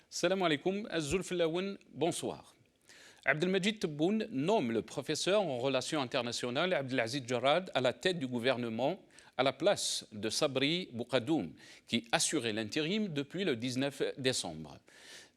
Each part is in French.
Salam alaikum, Azzoul Filaoun, bonsoir. Abdelmajid Tebboune nomme le professeur en relations internationales Abdelaziz Jarrad à la tête du gouvernement à la place de Sabri Boukadoum, qui assurait l'intérim depuis le 19 décembre.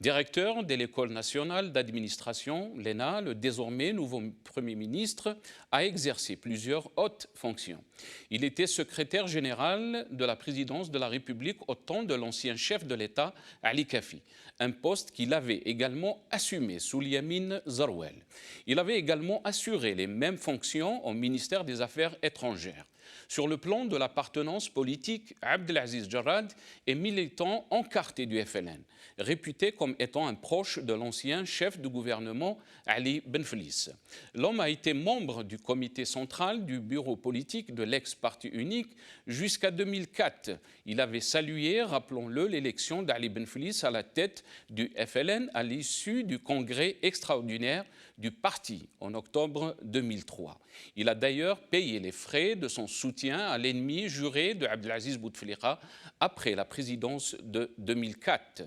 Directeur de l'École nationale d'administration, l'ENA, le désormais nouveau Premier ministre, a exercé plusieurs hautes fonctions. Il était secrétaire général de la présidence de la République au temps de l'ancien chef de l'État, Ali Kafi, un poste qu'il avait également assumé sous Yamin Zarouel. Il avait également assuré les mêmes fonctions au ministère des Affaires étrangères. Sur le plan de l'appartenance politique, Abdelaziz Jarrad est militant encarté du FLN, réputé comme étant un proche de l'ancien chef du gouvernement Ali Benflis. L'homme a été membre du comité central du bureau politique de l'ex-parti unique jusqu'à 2004. Il avait salué, rappelons-le, l'élection d'Ali Benflis à la tête du FLN à l'issue du congrès extraordinaire du parti en octobre 2003. Il a d'ailleurs payé les frais de son soutien à l'ennemi juré de Abdelaziz Bouteflika après la présidence de 2004.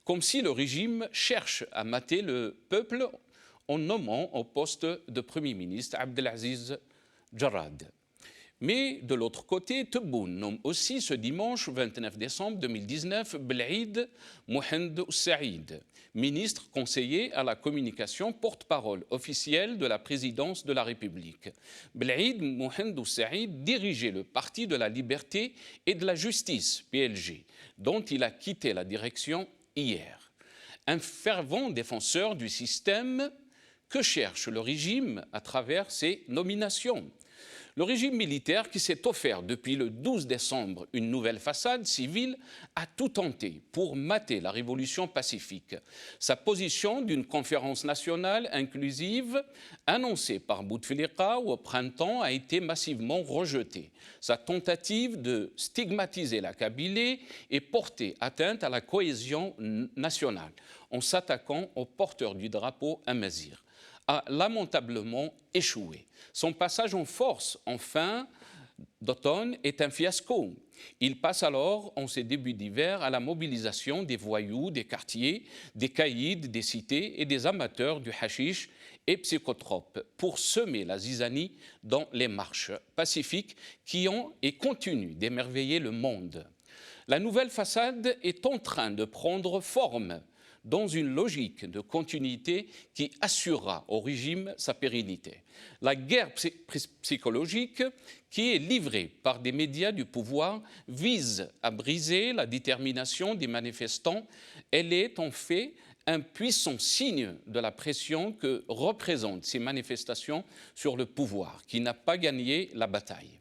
Comme si le régime cherche à mater le peuple en nommant au poste de Premier ministre Abdelaziz Jarrad. Mais de l'autre côté, Tebboune nomme aussi ce dimanche 29 décembre 2019 Bel'id Mohamed Saïd, ministre conseiller à la communication, porte-parole officielle de la présidence de la République. Bel'id Mohamed Saïd dirigeait le Parti de la Liberté et de la Justice, PLG, dont il a quitté la direction hier. Un fervent défenseur du système que cherche le régime à travers ses nominations. Le régime militaire qui s'est offert depuis le 12 décembre une nouvelle façade civile a tout tenté pour mater la révolution pacifique. Sa position d'une conférence nationale inclusive annoncée par Bouteflika au printemps a été massivement rejetée. Sa tentative de stigmatiser la Kabylie et porter atteinte à la cohésion nationale en s'attaquant aux porteurs du drapeau amazigh a lamentablement échoué. Son passage en force en fin d'automne est un fiasco. Il passe alors, en ces débuts d'hiver, à la mobilisation des voyous, des quartiers, des caïds, des cités et des amateurs du hashish et psychotropes pour semer la zizanie dans les marches pacifiques qui ont et continuent d'émerveiller le monde. La nouvelle façade est en train de prendre forme dans une logique de continuité qui assurera au régime sa pérennité. La guerre psychologique qui est livrée par des médias du pouvoir vise à briser la détermination des manifestants. Elle est en fait un puissant signe de la pression que représentent ces manifestations sur le pouvoir, qui n'a pas gagné la bataille.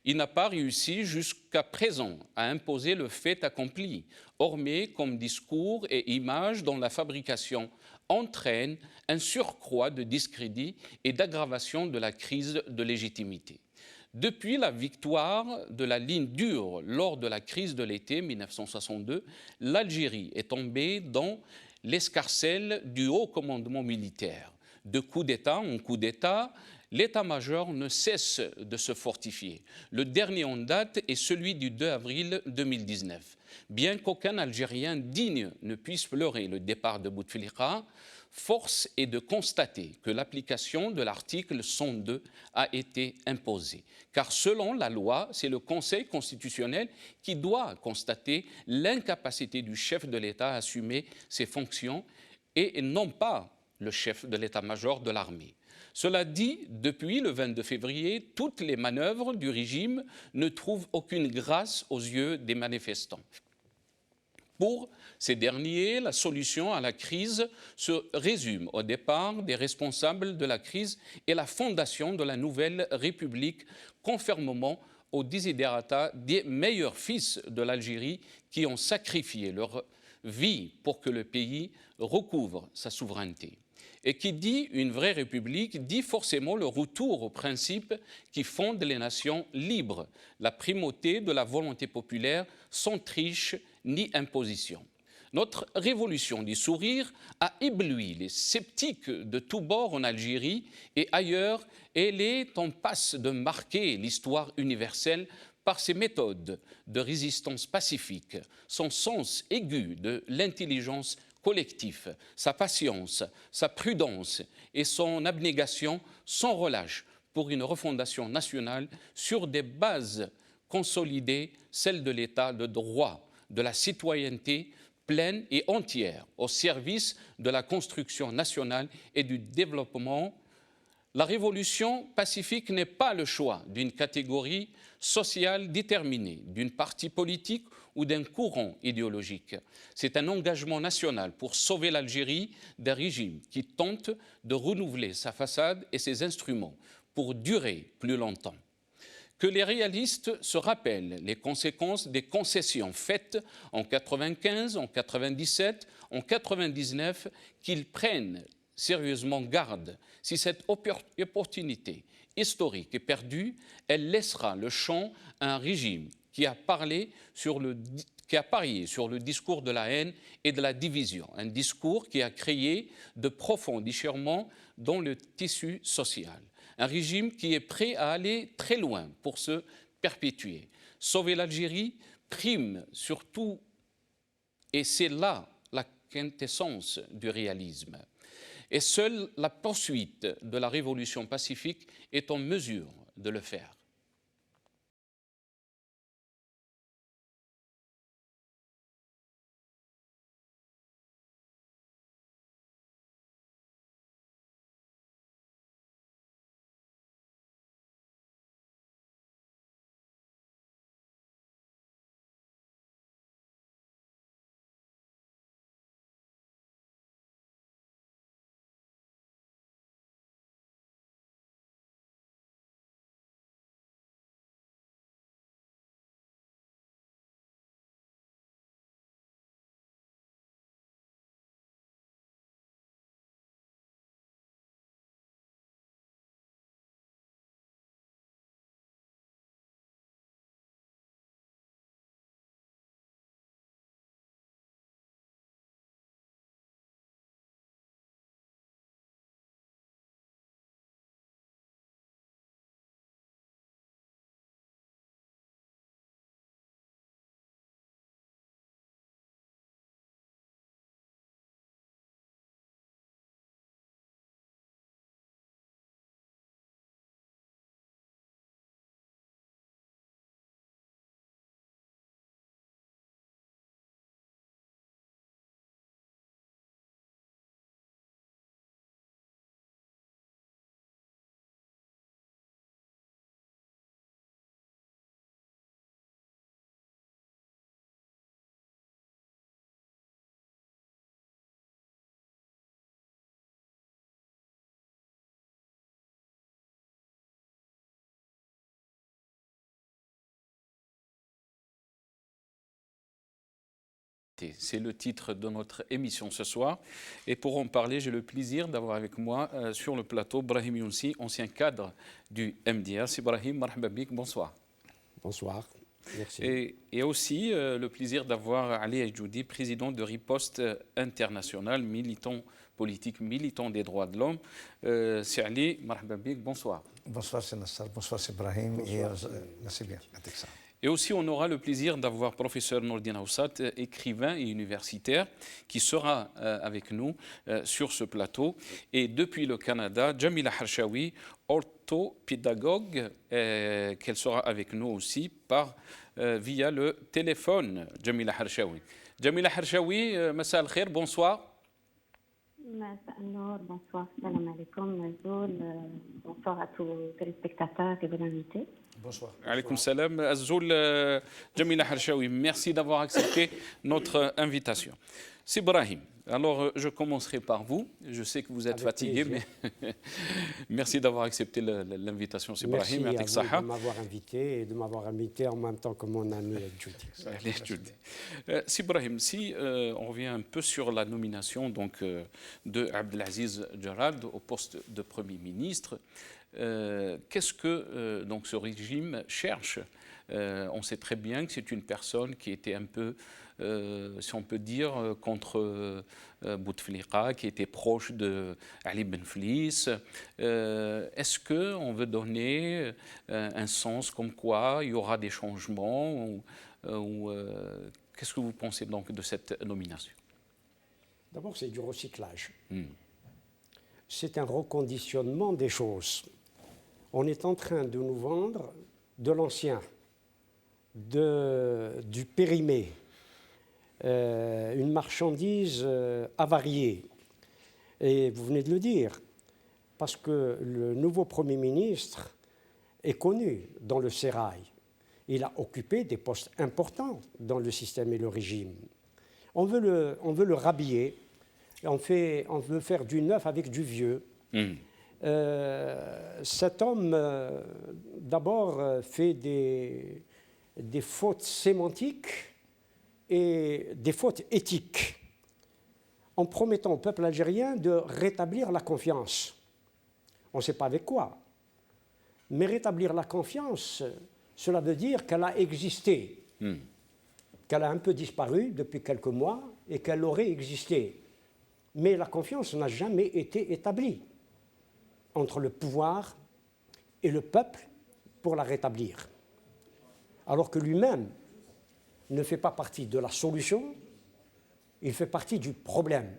Il n'a pas réussi jusqu'à présent à imposer le fait accompli, hormis comme discours et images dont la fabrication entraîne un surcroît de discrédit et d'aggravation de la crise de légitimité. Depuis la victoire de la ligne dure lors de la crise de l'été 1962, l'Algérie est tombée dans l'escarcelle du haut commandement militaire. De coup d'État en coup d'État, l'état-major ne cesse de se fortifier. Le dernier en date est celui du 2 avril 2019. Bien qu'aucun Algérien digne ne puisse pleurer le départ de Bouteflika, force est de constater que l'application de l'article 102 a été imposée. Car selon la loi, c'est le Conseil constitutionnel qui doit constater l'incapacité du chef de l'État à assumer ses fonctions et non pas le chef de l'état-major de l'armée. Cela dit, depuis le 22 février, toutes les manœuvres du régime ne trouvent aucune grâce aux yeux des manifestants. Pour ces derniers, la solution à la crise se résume au départ des responsables de la crise et la fondation de la nouvelle République, conformément aux desiderata des meilleurs fils de l'Algérie qui ont sacrifié leur vie pour que le pays recouvre sa souveraineté. Et qui dit une vraie république dit forcément le retour aux principes qui fondent les nations libres, la primauté de la volonté populaire sans triche ni imposition. Notre révolution du sourire a ébloui les sceptiques de tous bords en Algérie et ailleurs. Elle est en passe de marquer l'histoire universelle par ses méthodes de résistance pacifique, son sens aigu de l'intelligence collective, sa patience, sa prudence et son abnégation sans relâche pour une refondation nationale sur des bases consolidées, celles de l'État de droit, de la citoyenneté pleine et entière au service de la construction nationale et du développement. La révolution pacifique n'est pas le choix d'une catégorie sociale déterminée, d'une partie politique ou d'un courant idéologique. C'est un engagement national pour sauver l'Algérie d'un régime qui tente de renouveler sa façade et ses instruments pour durer plus longtemps. Que les réalistes se rappellent les conséquences des concessions faites en 1995, en 1997, en 1999, qu'ils prennent sérieusement garde. Si cette opportunité historique est perdue, elle laissera le champ à un régime qui a parié sur le discours de la haine et de la division, un discours qui a créé de profonds déchirements dans le tissu social. Un régime qui est prêt à aller très loin pour se perpétuer. Sauver l'Algérie prime surtout, et c'est là la quintessence du réalisme. Et seule la poursuite de la révolution pacifique est en mesure de le faire. C'est le titre de notre émission ce soir. Et pour en parler, j'ai le plaisir d'avoir avec moi sur le plateau Brahim Younsi, ancien cadre du MDS. Brahim, marhaba bik, bonsoir. Bonsoir, merci. Et aussi le plaisir d'avoir Ali Aïdjoudi, président de Riposte International, militant politique, militant des droits de l'homme. C'est Ali, marhaba bik, bonsoir. Bonsoir, c'est Nassar, bonsoir, c'est Brahim, et merci bien. Et aussi, on aura le plaisir d'avoir professeur Nourdine Aoussat, écrivain et universitaire, qui sera avec nous sur ce plateau. Et depuis le Canada, Jamila Harshawi, orthopédagogue, qu'elle sera avec nous aussi via le téléphone. Jamila Harshawi. Jamila Harshawi, Massa al-Khair, bonsoir. Bonsoir, salam alaikum, bonsoir à tous les téléspectateurs et vos invités. Bonsoir. Alaykoum salam. Azzoul Jamila Harshawi, merci d'avoir accepté notre invitation. C'est Brahim. Alors, je commencerai par vous. Je sais que vous êtes fatigué, mais merci d'avoir accepté l'invitation. C'est Brahim. Merci à vous de m'avoir invité et de m'avoir invité en même temps que mon ami Djoudi. C'est Brahim, si on revient un peu sur la nomination donc, de Abdelaziz Jarrad au poste de Premier ministre, qu'est-ce que donc, ce régime cherche? On sait très bien que c'est une personne qui était un peu si on peut dire, contre Bouteflika, qui était proche de Ali Ben Fliss. Est-ce qu'on veut donner un sens comme quoi il y aura des changements qu'est-ce que vous pensez donc de cette nomination? D'abord, c'est du recyclage. C'est un reconditionnement des choses. On est en train de nous vendre de l'ancien, du périmé, une marchandise avariée. Et vous venez de le dire, parce que le nouveau Premier ministre est connu dans le sérail. Il a occupé des postes importants dans le système et le régime. On veut le rhabiller, on veut faire du neuf avec du vieux. Cet homme, d'abord, fait des fautes sémantiques et des fautes éthiques, en promettant au peuple algérien de rétablir la confiance. On ne sait pas avec quoi, mais rétablir la confiance, cela veut dire qu'elle a existé, qu'elle a un peu disparu depuis quelques mois et qu'elle aurait existé. Mais la confiance n'a jamais été établie entre le pouvoir et le peuple pour la rétablir. Alors que lui-même ne fait pas partie de la solution, il fait partie du problème.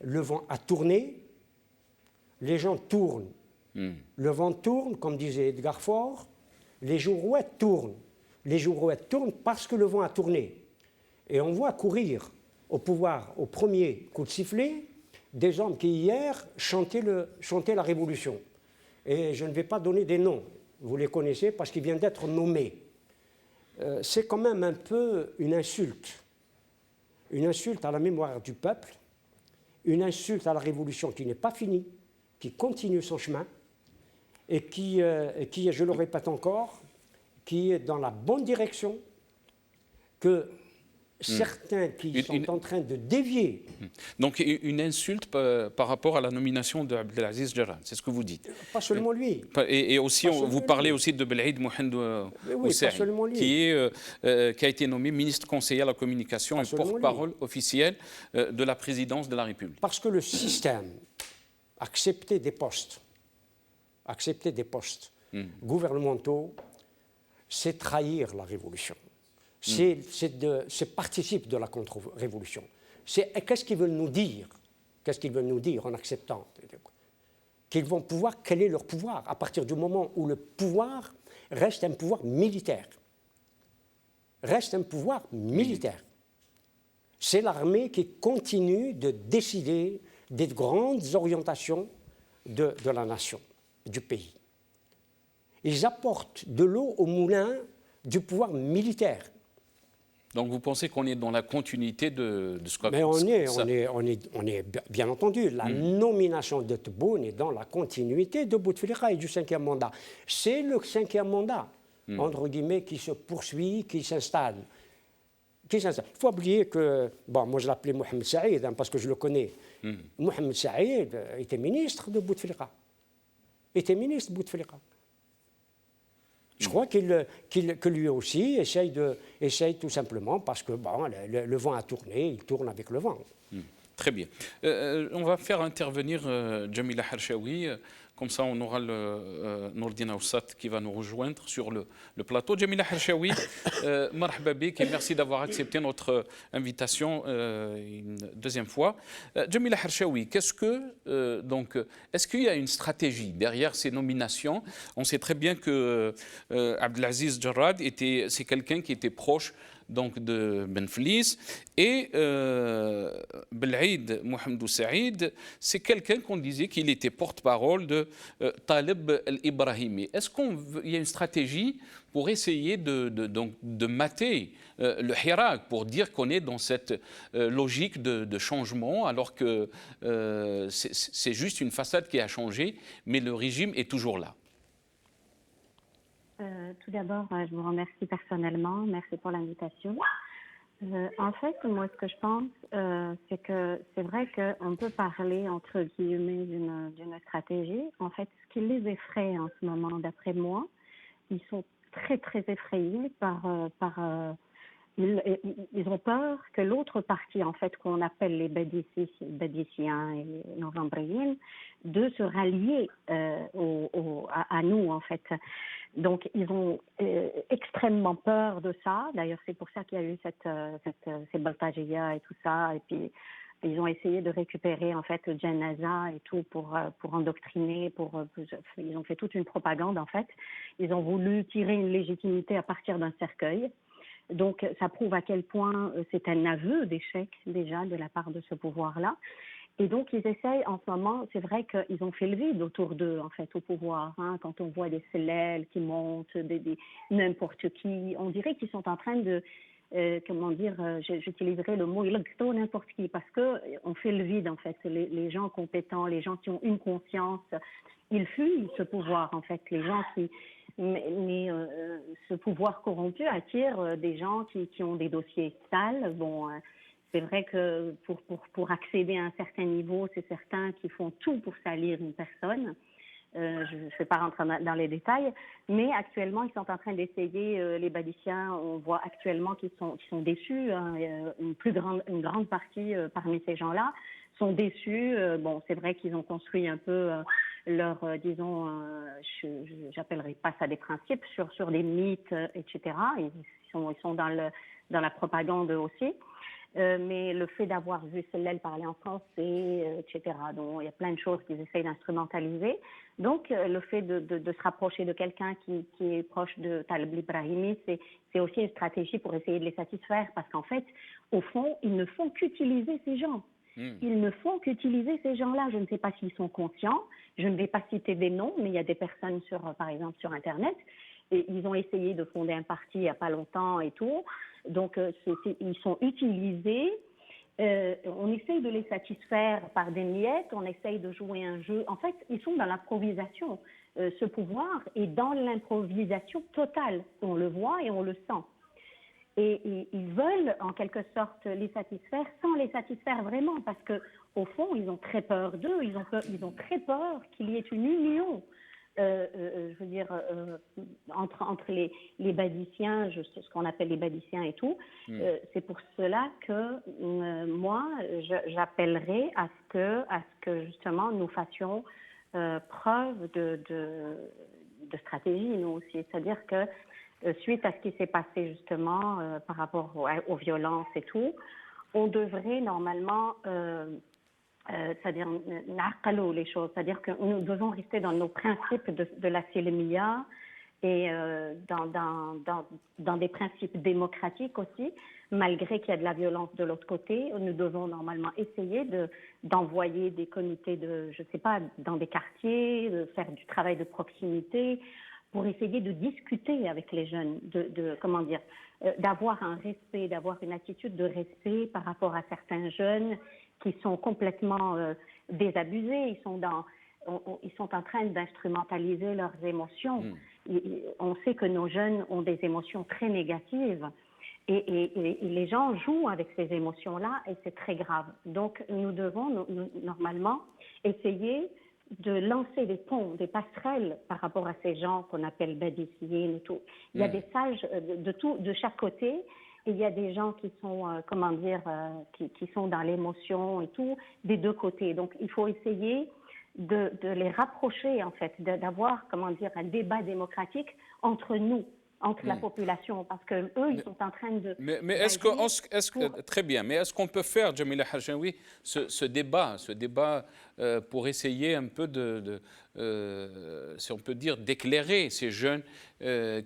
Le vent a tourné, les gens tournent. Le vent tourne, comme disait Edgar Faure, les jourouettes tournent. Les jourouettes tournent parce que le vent a tourné. Et on voit courir au pouvoir, au premier coup de sifflet, des hommes qui hier chantaient la révolution. Et je ne vais pas donner des noms, vous les connaissez parce qu'ils viennent d'être nommés. C'est quand même un peu une insulte à la mémoire du peuple, une insulte à la révolution qui n'est pas finie, qui continue son chemin et qui, je le répète encore, qui est dans la bonne direction, que certains qui sont en train de dévier. Donc une insulte par rapport à la nomination d'Abdelaziz Jarrad, c'est ce que vous dites. Pas seulement lui. Et aussi, vous parlez aussi de Belhaïd Mohamed Oussaïd, qui a été nommé ministre conseiller à la communication et porte-parole officiel de la présidence de la République. Parce que le système acceptait des postes gouvernementaux, c'est trahir la révolution. C'est participe de la contre-révolution. Qu'est-ce qu'ils veulent nous dire? Qu'est-ce qu'ils veulent nous dire en acceptant qu'ils vont pouvoir? Quel est leur pouvoir à partir du moment où le pouvoir reste un pouvoir militaire? Reste un pouvoir militaire. C'est l'armée qui continue de décider des grandes orientations de la nation, du pays. Ils apportent de l'eau au moulin du pouvoir militaire. Donc vous pensez qu'on est dans la continuité de ce qu'on a... Mais on est bien entendu. La nomination de Tebboune est dans la continuité de Bouteflika et du 5e mandat. C'est le 5e mandat, entre guillemets, qui se poursuit, qui s'installe. Il ne faut pas oublier que, bon, moi je l'appelais Mohamed Saïd, parce que je le connais. Mohamed Saïd était ministre de Bouteflika. Je crois que lui aussi essaye tout simplement parce que bon, le vent a tourné, il tourne avec le vent. Très bien. On va faire intervenir Jamila Harshawi. Comme ça, on aura Nourdine Aoussat qui va nous rejoindre sur le plateau. Jamila Harshawi, marhaba bik et merci d'avoir accepté notre invitation une deuxième fois. Jamila Harshawi, est-ce qu'il y a une stratégie derrière ces nominations? On sait très bien que Abdelaziz Jarrad c'est quelqu'un qui était proche donc de Ben Fliss et Belhaïd Mohamed Oussaïd, c'est quelqu'un qu'on disait qu'il était porte-parole de Taleb el-Ibrahimi. Est-ce qu'il y a une stratégie pour essayer de mater le Hirak, pour dire qu'on est dans cette logique de changement, alors que c'est juste une façade qui a changé, mais le régime est toujours là? Tout d'abord, je vous remercie personnellement. Merci pour l'invitation. En fait, moi, ce que je pense, c'est que c'est vrai qu'on peut parler, entre guillemets, d'une stratégie. En fait, ce qui les effraie en ce moment, d'après moi, ils sont très, très effrayés par ils ont peur que l'autre partie, en fait, qu'on appelle les Badiciens et les Novembriens, de se rallier à nous, en fait. Donc, ils ont extrêmement peur de ça. D'ailleurs, c'est pour ça qu'il y a eu ces Baltagia et tout ça. Et puis, ils ont essayé de récupérer, en fait, le Janaza et tout pour endoctriner, ils ont fait toute une propagande, en fait. Ils ont voulu tirer une légitimité à partir d'un cercueil. Donc, ça prouve à quel point c'est un aveu d'échec, déjà, de la part de ce pouvoir-là. Et donc, ils essayent, en ce moment, c'est vrai qu'ils ont fait le vide autour d'eux, en fait, au pouvoir. Hein, quand on voit des cellèles qui montent, n'importe qui, on dirait qu'ils sont en train de... comment dire, j'utiliserai le mot n'importe qui, parce qu'on fait le vide, en fait. Les gens compétents, les gens qui ont une conscience, ils fuient ce pouvoir, en fait. Les gens qui... Mais ce pouvoir corrompu attire des gens qui ont des dossiers sales. Bon, c'est vrai que pour accéder à un certain niveau, c'est certains qui font tout pour salir une personne. Je ne vais pas rentrer dans les détails, mais actuellement, ils sont en train d'essayer, les Badiciens, on voit actuellement qu'ils sont déçus. Hein, une grande partie parmi ces gens-là sont déçus. Bon, c'est vrai qu'ils ont construit un peu leur, disons, j'appellerai pas ça des principes, sur des mythes, etc. Ils sont dans la propagande aussi. Mais le fait d'avoir vu Sellel parler en français, etc., donc il y a plein de choses qu'ils essayent d'instrumentaliser. Donc, le fait de se rapprocher de quelqu'un qui est proche de Talib Ibrahimi, c'est aussi une stratégie pour essayer de les satisfaire, parce qu'en fait, au fond, ils ne font qu'utiliser ces gens. Ils ne font qu'utiliser ces gens-là. Je ne sais pas s'ils sont conscients. Je ne vais pas citer des noms, mais il y a des personnes, par exemple, sur Internet. Et ils ont essayé de fonder un parti il n'y a pas longtemps et tout. Donc, ils sont utilisés. On essaye de les satisfaire par des miettes. On essaye de jouer un jeu. En fait, ils sont dans l'improvisation. Ce pouvoir est dans l'improvisation totale. On le voit et on le sent. Et ils veulent, en quelque sorte, les satisfaire sans les satisfaire vraiment, parce que au fond, ils ont très peur d'eux. Ils ont très peur qu'il y ait une union. Je veux dire, entre les Badiciens, ce qu'on appelle les Badiciens et tout. C'est pour cela que moi, j'appellerai à ce que justement nous fassions preuve de stratégie, nous aussi. C'est-à-dire que suite à ce qui s'est passé justement par rapport aux violences et tout, on devrait normalement... c'est-à-dire les choses, c'est-à-dire que nous devons rester dans nos principes de la Silmiya et dans des principes démocratiques aussi, malgré qu'il y a de la violence de l'autre côté. Nous devons normalement essayer d'envoyer des comités je sais pas, dans des quartiers, de faire du travail de proximité pour essayer de discuter avec les jeunes, comment dire, d'avoir un respect, d'avoir une attitude de respect par rapport à certains jeunes qui sont complètement désabusés, ils sont en train d'instrumentaliser leurs émotions. On sait que nos jeunes ont des émotions très négatives et les gens jouent avec ces émotions-là et c'est très grave. Donc nous devons normalement essayer de lancer des ponts, des passerelles par rapport à ces gens qu'on appelle badiciens et tout. Il y a des sages de chaque côté. Et il y a des gens qui sont, qui sont dans l'émotion et tout, des deux côtés. Donc, il faut essayer de les rapprocher, en fait, d'avoir, un débat démocratique entre nous, entre la population, parce que eux, ils sont en train de... Mais très bien, mais est-ce qu'on peut faire, Jamila Hajjaoui, ce débat pour essayer un peu si on peut dire, d'éclairer ces jeunes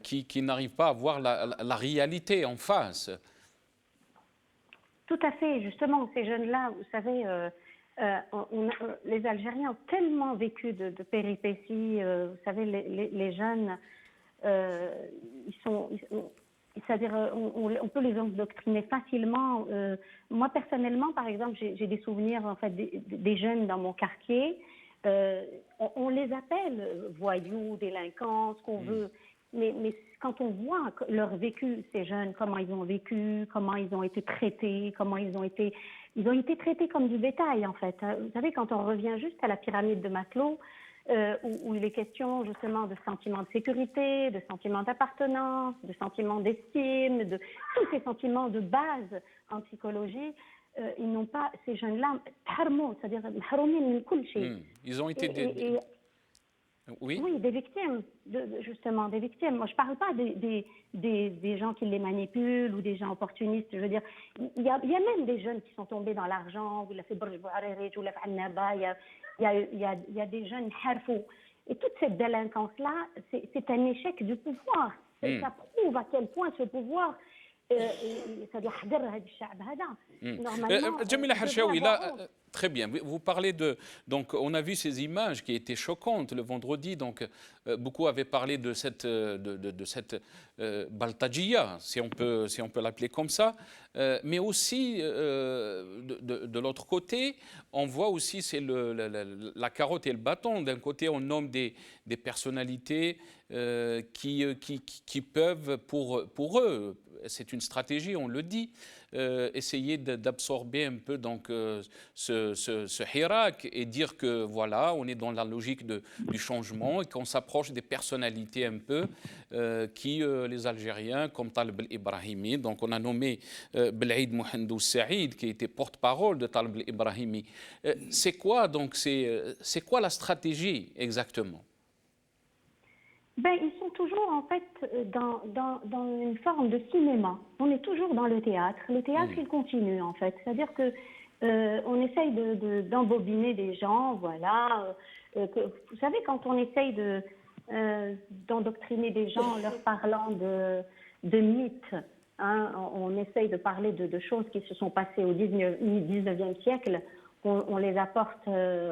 qui n'arrivent pas à voir la réalité en face? Tout à fait, justement, ces jeunes-là, vous savez, les Algériens ont tellement vécu de péripéties, vous savez, les jeunes... c'est-à-dire on peut les endoctriner facilement. Moi personnellement, par exemple, j'ai des souvenirs en fait des jeunes dans mon quartier. On les appelle voyous, délinquants, ce qu'on veut. Mais quand on voit leur vécu, ces jeunes, comment ils ont vécu, comment ils ont été traités, comment ils ont été traités comme du bétail en fait. Vous savez, quand on revient juste à la pyramide de Maslow, où il est question justement de sentiment de sécurité, de sentiment d'appartenance, de sentiment d'estime, de tous ces sentiments de base en psychologie. Ils n'ont pas, ces jeunes-là, c'est-à-dire Ils ont été... Oui. Oui, des victimes, justement, des victimes. Moi, je ne parle pas des gens qui les manipulent ou des gens opportunistes. Je veux dire, il y a même des jeunes qui sont tombés dans l'argent, ou il y a des jeunes harfou. Et toute cette délinquance-là, c'est un échec du pouvoir. Ça prouve à quel point ce pouvoir Jamila Harshaoui, là, très bien. Vous parlez de... Donc, on a vu ces images qui étaient choquantes le vendredi. Donc, beaucoup avaient parlé de cette baltajia, si on peut l'appeler comme ça. Mais aussi, de l'autre côté, on voit aussi c'est la carotte et le bâton. D'un côté, on nomme des personnalités qui peuvent, pour eux, c'est une stratégie, on le dit, essayer d'absorber un peu donc, ce hirak et dire que voilà, on est dans la logique du changement et qu'on s'approche des personnalités un peu qui, les Algériens, comme Taleb el-Ibrahimi, donc on a nommé Belaïd Mohandou Saïd qui était porte-parole de Taleb el-Ibrahimi. C'est quoi donc, c'est quoi la stratégie exactement? Ils sont toujours en fait dans une forme de cinéma. On est toujours dans le théâtre. Le théâtre, il continue en fait. C'est-à-dire que on essaye d'embobiner des gens, voilà. Vous savez, quand on essaye d'endoctriner des gens en leur parlant de mythes, hein, on essaye de parler de choses qui se sont passées au 19e siècle. On les apporte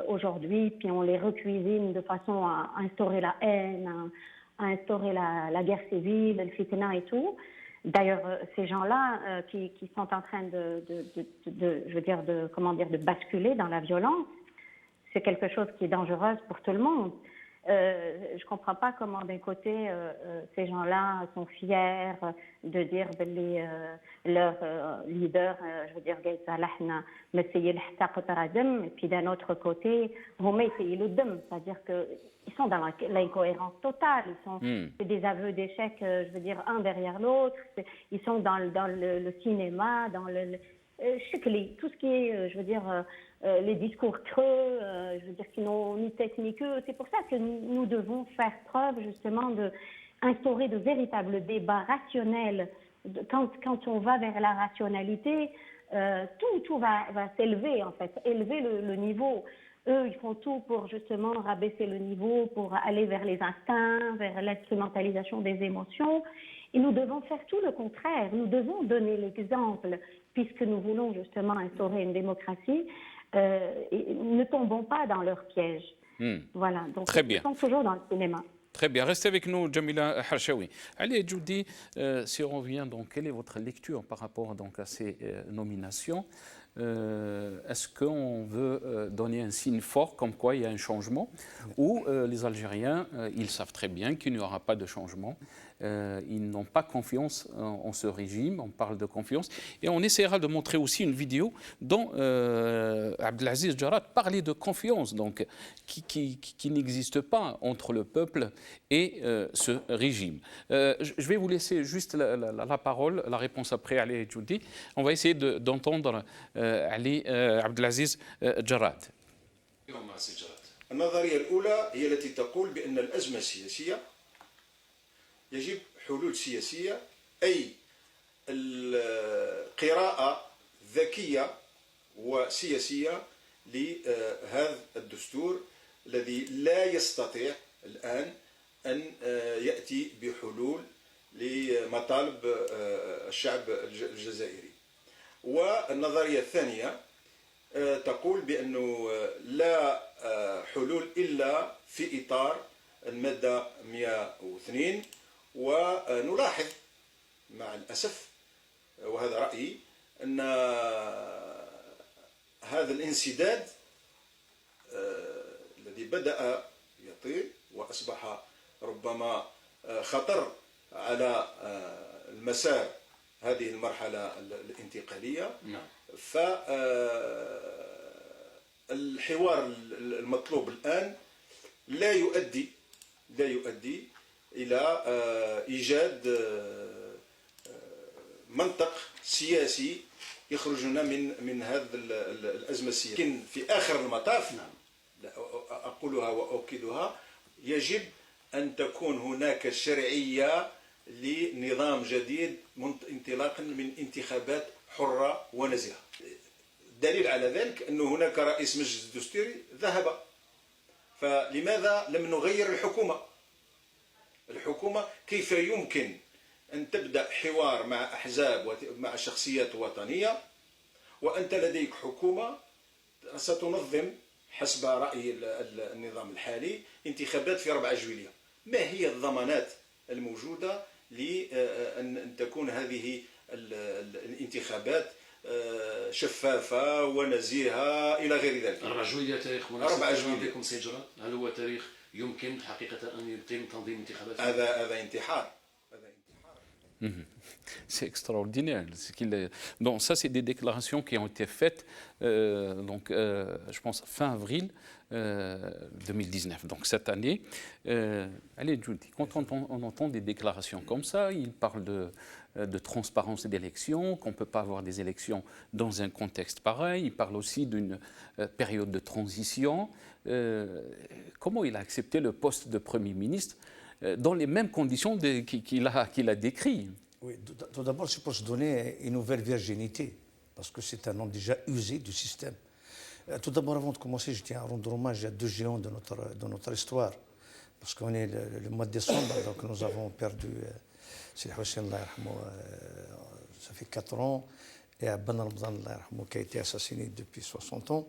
aujourd'hui, puis on les recuisine de façon à instaurer la haine, à instaurer la guerre civile, le fitna et tout. D'ailleurs, ces gens-là qui sont en train de basculer dans la violence, c'est quelque chose qui est dangereux pour tout le monde. Je ne comprends pas comment d'un côté ces gens-là sont fiers de dire leur leader, je veux dire Gaït Salahna, et puis d'un autre côté, c'est-à-dire qu'ils sont dans l'incohérence totale, c'est des aveux d'échec, je veux dire, un derrière l'autre, ils sont dans le cinéma, dans tout ce qui est, je veux dire, les discours creux, je veux dire, qui n'ont ni tête ni queue. C'est pour ça que nous devons faire preuve, justement, d'instaurer de véritables débats rationnels. Quand on va vers la rationalité, tout va s'élever, en fait, élever le niveau. Eux, ils font tout pour, justement, rabaisser le niveau, pour aller vers les instincts, vers l'instrumentalisation des émotions. Et nous devons faire tout le contraire. Nous devons donner l'exemple, puisque nous voulons justement instaurer une démocratie. Et ne tombons pas dans leur piège. Voilà. Donc, très bien. Ils sont toujours dans le cinéma. Très bien. Restez avec nous, Jamila Harshaoui. Allez, Judy, si on revient, donc, quelle est votre lecture par rapport donc, à ces nominations? Est-ce qu'on veut donner un signe fort comme quoi il y a un changement ou les Algériens, ils savent très bien qu'il n'y aura pas de changement, ils n'ont pas confiance en ce régime, on parle de confiance et on essaiera de montrer aussi une vidéo dont Abdelaziz Jarrad parlait de confiance donc, qui n'existe pas entre le peuple et ce régime. Je vais vous laisser juste la parole, la réponse après Ali Djoudi. On va essayer d'entendre علي عبد العزيز جراد. النظرية الأولى هي التي تقول بأن الأزمة السياسية يجب حلول سياسية، أي القراءة ذكية وسياسية لهذا الدستور الذي لا يستطيع الآن أن يأتي بحلول لمطالب الشعب الجزائري. والنظرية الثانية تقول بأنه لا حلول إلا في إطار المادة 102 ونلاحظ مع الأسف وهذا رأيي أن هذا الانسداد الذي بدأ يطير وأصبح ربما خطر على المسار هذه المرحلة الانتقالية. فالحوار المطلوب الآن لا يؤدي إلى إيجاد منطق سياسي يخرجنا من هذه الأزمة السياسية. لكن في آخر المطاف أقولها وأؤكدها، يجب أن تكون هناك شرعية لنظام جديد انطلاقا من انتخابات حرة ونزيهة. دليل على ذلك أن هناك رئيس مجلس دستوري ذهب، فلماذا لم نغير الحكومة؟ كيف يمكن أن تبدأ حوار مع أحزاب مع شخصيات وطنية وأنت لديك حكومة ستنظم حسب رأي النظام الحالي انتخابات في 4 جويلية؟ ما هي الضمانات الموجودة لأن تكون هذه الانتخابات شفافة ونزيهة إلى غير ذلك؟ 4 جويلية تاريخ مناسب بكم سيد جراد؟ هل هو تاريخ يمكن حقيقة أن يتم تنظيم انتخابات؟ هذا انتحار. C'est extraordinaire. Donc ça, c'est des déclarations qui ont été faites, je pense, fin avril 2019, donc cette année. Allez, Judy, quand on entend des déclarations comme ça, il parle de transparence d'élections, qu'on ne peut pas avoir des élections dans un contexte pareil. Il parle aussi d'une période de transition. Comment il a accepté le poste de Premier ministre dans les mêmes conditions qu'il a décrites? Oui, tout d'abord, c'est pour se donner une nouvelle virginité, parce que c'est un homme déjà usé du système. Tout d'abord, avant de commencer, je tiens à rendre hommage à 2 géants de notre histoire, parce qu'on est le mois de décembre, donc nous avons perdu Sidi Hussein, ça fait 4 ans, et Ben Ramadan, qui a été assassiné depuis 60 ans,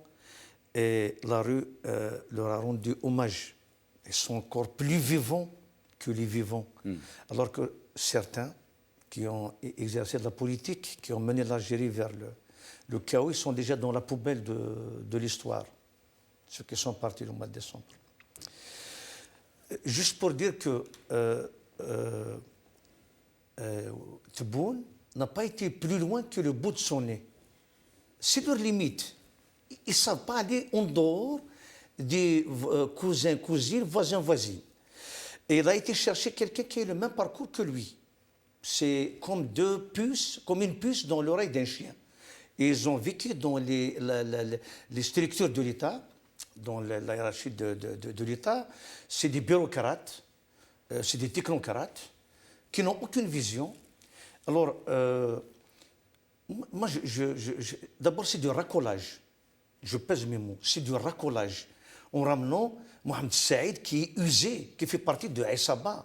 et la rue leur a rendu hommage. Ils sont encore plus vivants que les vivants, alors que certains qui ont exercé de la politique, qui ont mené l'Algérie vers le chaos, ils sont déjà dans la poubelle de l'histoire, ceux qui sont partis le mois de décembre. Juste pour dire que Tebboune n'a pas été plus loin que le bout de son nez. C'est leur limite. Ils ne savent pas aller en dehors des cousins, cousines, voisins, voisines. Et il a été chercher quelqu'un qui a le même parcours que lui. C'est comme 2 puces, comme une puce dans l'oreille d'un chien. Et ils ont vécu dans les structures de l'État, dans la hiérarchie de l'État. C'est des bureaucrates, c'est des technocrates qui n'ont aucune vision. Alors, moi, d'abord, c'est du racolage. Je pèse mes mots. C'est du racolage. En ramenant Mohamed Saïd, qui est usé, qui fait partie de Aïsaba,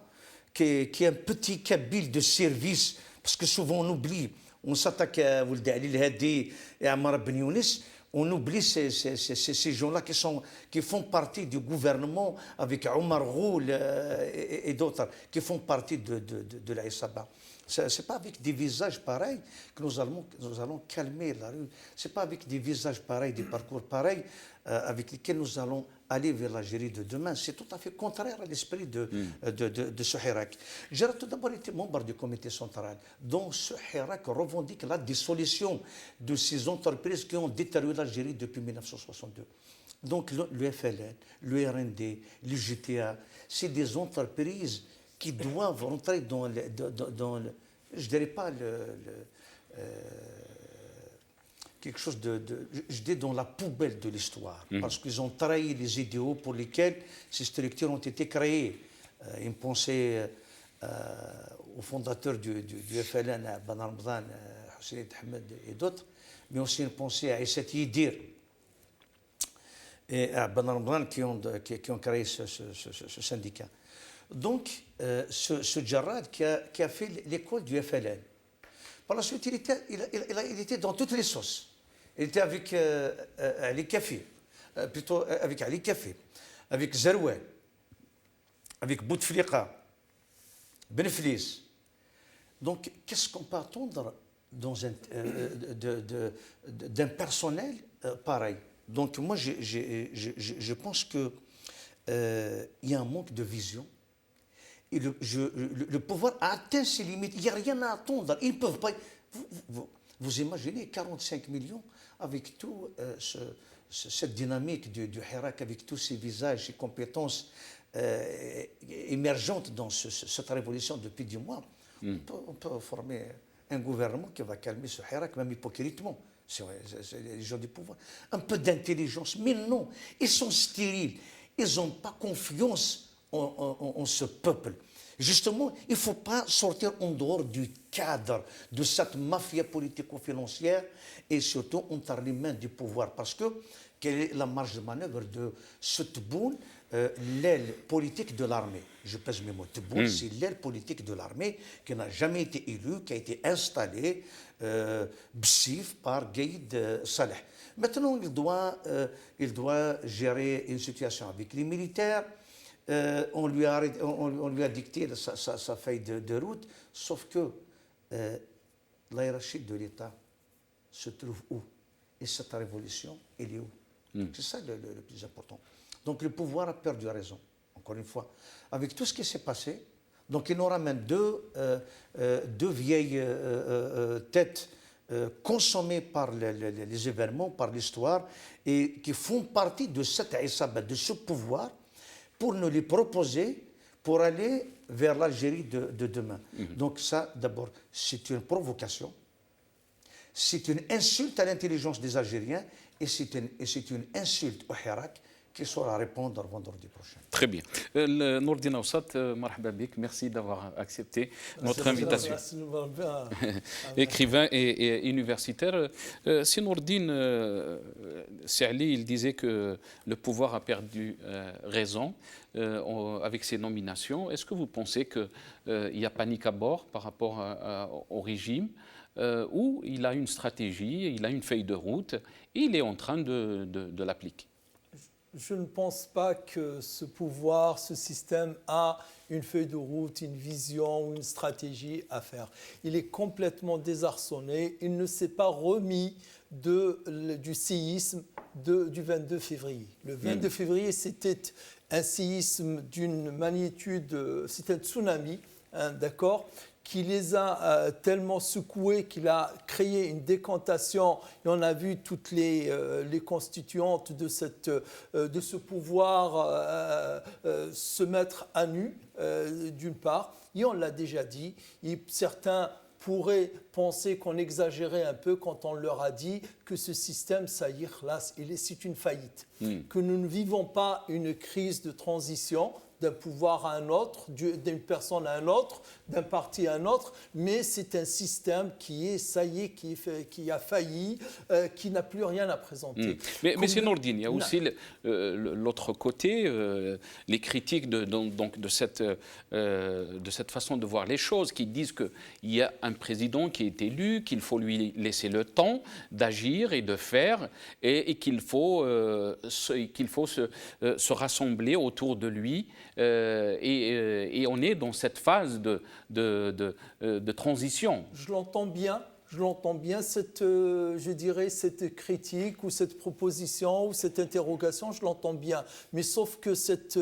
qui est un petit kabyle de service, parce que souvent on oublie, on s'attaque à Ould Ali El-Hadi et à Ammar Ben Younis, on oublie ces gens-là qui font partie du gouvernement avec Omar Ghoul et d'autres, qui font partie de l'Aïsaba. Ce n'est pas avec des visages pareils que nous allons calmer la rue. Ce n'est pas avec des visages pareils, des parcours pareils avec lesquels nous allons aller vers l'Algérie de demain. C'est tout à fait contraire à l'esprit de ce Hirak. J'ai tout d'abord été membre du comité central, dont ce Hirak revendique la dissolution de ces entreprises qui ont détérioré l'Algérie depuis 1962. Donc le FLN, le RND, le GTA, c'est des entreprises qui doivent rentrer dans le je dirais pas quelque chose je dis dans la poubelle de l'histoire, parce qu'ils ont trahi les idéaux pour lesquels ces structures ont été créées. Ils pensaient aux fondateurs du FLN, à Ben Ramadan, Hussein Ahmed et d'autres, mais aussi ils pensaient à Essat Yidir et à Ben Ramadan qui ont créé ce syndicat. Donc, ce Jarrad qui a fait l'école du FLN, par la suite, il était dans toutes les sauces. Il était avec Ali Kafi, plutôt avec Ali Kafi, avec Zerouane, avec Bouteflika, Benflis. Donc, qu'est-ce qu'on peut attendre d'un personnel pareil? Donc, moi, je pense qu'il y a un manque de vision. Et le pouvoir a atteint ses limites. Il n'y a rien à attendre. Ils ne peuvent pas. Vous imaginez 45 millions avec tout cette dynamique du Hirak, avec tous ces visages, ces compétences émergentes dans cette révolution depuis 10 mois, on peut former un gouvernement qui va calmer ce Hirak, même hypocritement. C'est les gens du pouvoir. Un peu d'intelligence. Mais non, ils sont stériles. Ils n'ont pas confiance en ce peuple. Justement, il ne faut pas sortir en dehors du cadre de cette mafia politico-financière et surtout entre les mains du pouvoir. Parce que quelle est la marge de manœuvre de ce Tebboune, l'aile politique de l'armée? Je pèse mes mots. Tebboune, c'est l'aile politique de l'armée qui n'a jamais été élue, qui a été installée Bessif par Gaïd Saleh. Maintenant, il doit gérer une situation avec les militaires. On lui a dicté sa feuille de route, sauf que la hiérarchie de l'État se trouve où? Et cette révolution, elle est où? C'est ça le plus important. Donc le pouvoir a perdu raison, encore une fois. Avec tout ce qui s'est passé, donc il nous ramène deux vieilles têtes consommées par les événements, par l'histoire, et qui font partie de cette Aïssaba, de ce pouvoir, pour nous les proposer pour aller vers l'Algérie de demain. Donc ça, d'abord, c'est une provocation, c'est une insulte à l'intelligence des Algériens et c'est une insulte au Hirak qui saura répondre vendredi prochain. Très bien. Nourdine Aoussat, marhaba bik, merci d'avoir accepté notre invitation. Écrivain et universitaire. Si Nourdine Saali, il disait que le pouvoir a perdu raison avec ses nominations. Est-ce que vous pensez qu'il y a panique à bord par rapport au régime ou il a une stratégie, il a une feuille de route et il est en train de l'appliquer? Je ne pense pas que ce pouvoir, ce système a une feuille de route, une vision ou une stratégie à faire. Il est complètement désarçonné. Il ne s'est pas remis du séisme du 22 février. Le 22 février, c'était un séisme d'une magnitude, c'était un tsunami, hein, d'accord, qui les a tellement secoués qu'il a créé une décantation. Et on a vu toutes les constituantes de ce pouvoir se mettre à nu, d'une part. Et on l'a déjà dit, certains pourraient penser qu'on exagérait un peu quand on leur a dit que ce système, ça y est, c'est une faillite. Que nous ne vivons pas une crise de transition d'un pouvoir à un autre, d'une personne à un autre, d'un parti à un autre, mais c'est un système qui a failli, qui n'a plus rien à présenter. Mais c'est Nourdine, il y a aussi l'autre côté, les critiques de cette façon de voir les choses, qui disent qu'il y a un président qui est élu, qu'il faut lui laisser le temps d'agir et de faire, et qu'il faut se rassembler autour de lui. Et on est dans cette phase de transition. Je l'entends bien, cette critique ou cette proposition ou cette interrogation, je l'entends bien. Mais sauf que cette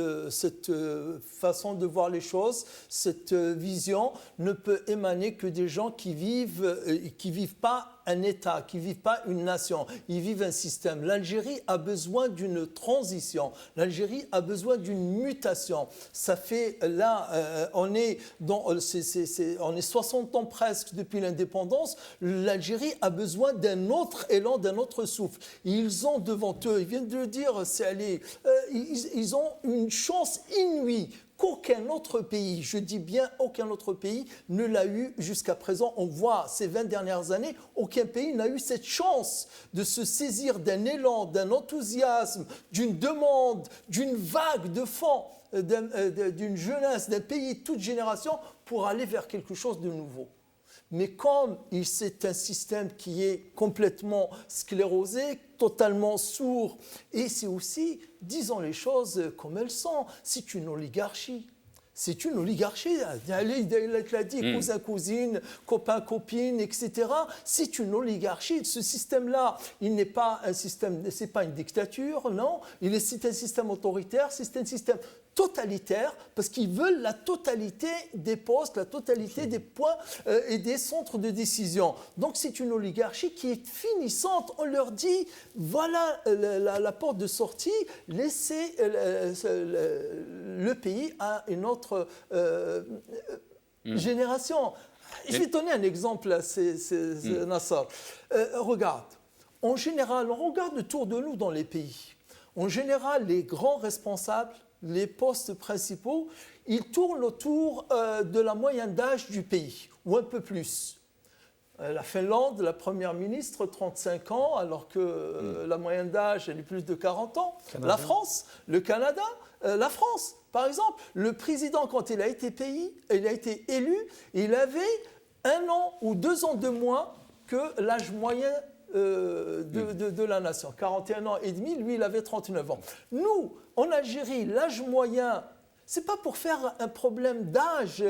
façon de voir les choses, cette vision ne peut émaner que des gens qui vivent pas un État, qui ne vivent pas une nation, ils vivent un système. L'Algérie a besoin d'une transition, l'Algérie a besoin d'une mutation. Ça fait, là, on est 60 ans presque depuis l'indépendance, l'Algérie a besoin d'un autre élan, d'un autre souffle. Et ils ont devant eux, ils viennent de le dire, ils ont une chance inouïe qu'aucun autre pays, je dis bien aucun autre pays, ne l'a eu jusqu'à présent. On voit ces 20 dernières années, aucun pays n'a eu cette chance de se saisir d'un élan, d'un enthousiasme, d'une demande, d'une vague de fond, d'une jeunesse, d'un pays, toute génération, pour aller vers quelque chose de nouveau. Mais comme c'est un système qui est complètement sclérosé, totalement sourd, et c'est aussi, disons les choses comme elles sont, c'est une oligarchie. C'est une oligarchie, il l'a dit, cousin, cousine, copain, copine, etc. C'est une oligarchie. Ce système-là, il n'est pas un système, c'est pas une dictature, non. C'est un système autoritaire, c'est un système totalitaire, parce qu'ils veulent la totalité des postes, la totalité des points et des centres de décision. Donc c'est une oligarchie qui est finissante. On leur dit, voilà la porte de sortie, laissez le pays à une autre génération. Je vais donner un exemple, Nassar. Regarde, en général, on regarde autour de nous dans les pays. En général, les grands responsables, les postes principaux, ils tournent autour de la moyenne d'âge du pays, ou un peu plus. La Finlande, la première ministre, 35 ans, alors que la moyenne d'âge, elle est plus de 40 ans. Canada. La France, le Canada, la France, par exemple. Le président, quand il a été élu, il avait 1 an ou 2 ans de moins que l'âge moyen de la nation. 41 ans et demi, lui, il avait 39 ans. Nous, en Algérie, l'âge moyen... Ce n'est pas pour faire un problème d'âge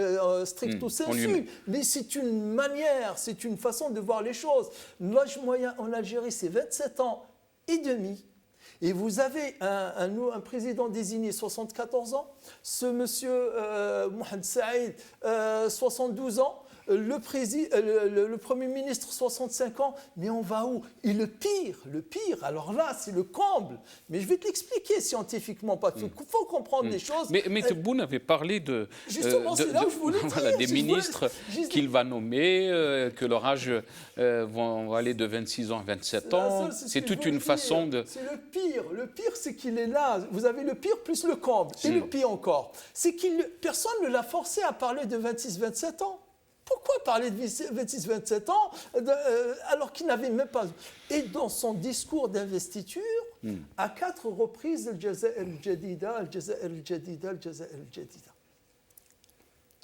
stricto sensu, mais c'est une manière, c'est une façon de voir les choses. L'âge moyen en Algérie, c'est 27 ans et demi. Et vous avez un président désigné 74 ans, ce monsieur Mohamed Saïd, 72 ans, le Premier ministre 65 ans, mais on va où? Et le pire, alors là, c'est le comble. Mais je vais te l'expliquer scientifiquement, parce qu'il faut comprendre les choses. Mais Tebboune avait parlé justement, c'est là où je voulais dire. Des ministres qu'il va nommer, que leur âge vont aller de 26 ans à 27 ans. C'est toute une façon de... C'est le pire. Le pire, c'est qu'il est là. Vous avez le pire plus le comble. Et le pire encore, c'est que personne ne l'a forcé à parler de 26-27 ans. Pourquoi parler de 26-27 ans alors qu'il n'avait même pas... Et dans son discours d'investiture, à 4 reprises, Al-Jazair al-Jadida, Al-Jazair al-Jadida, Al-Jazair al-Jadida.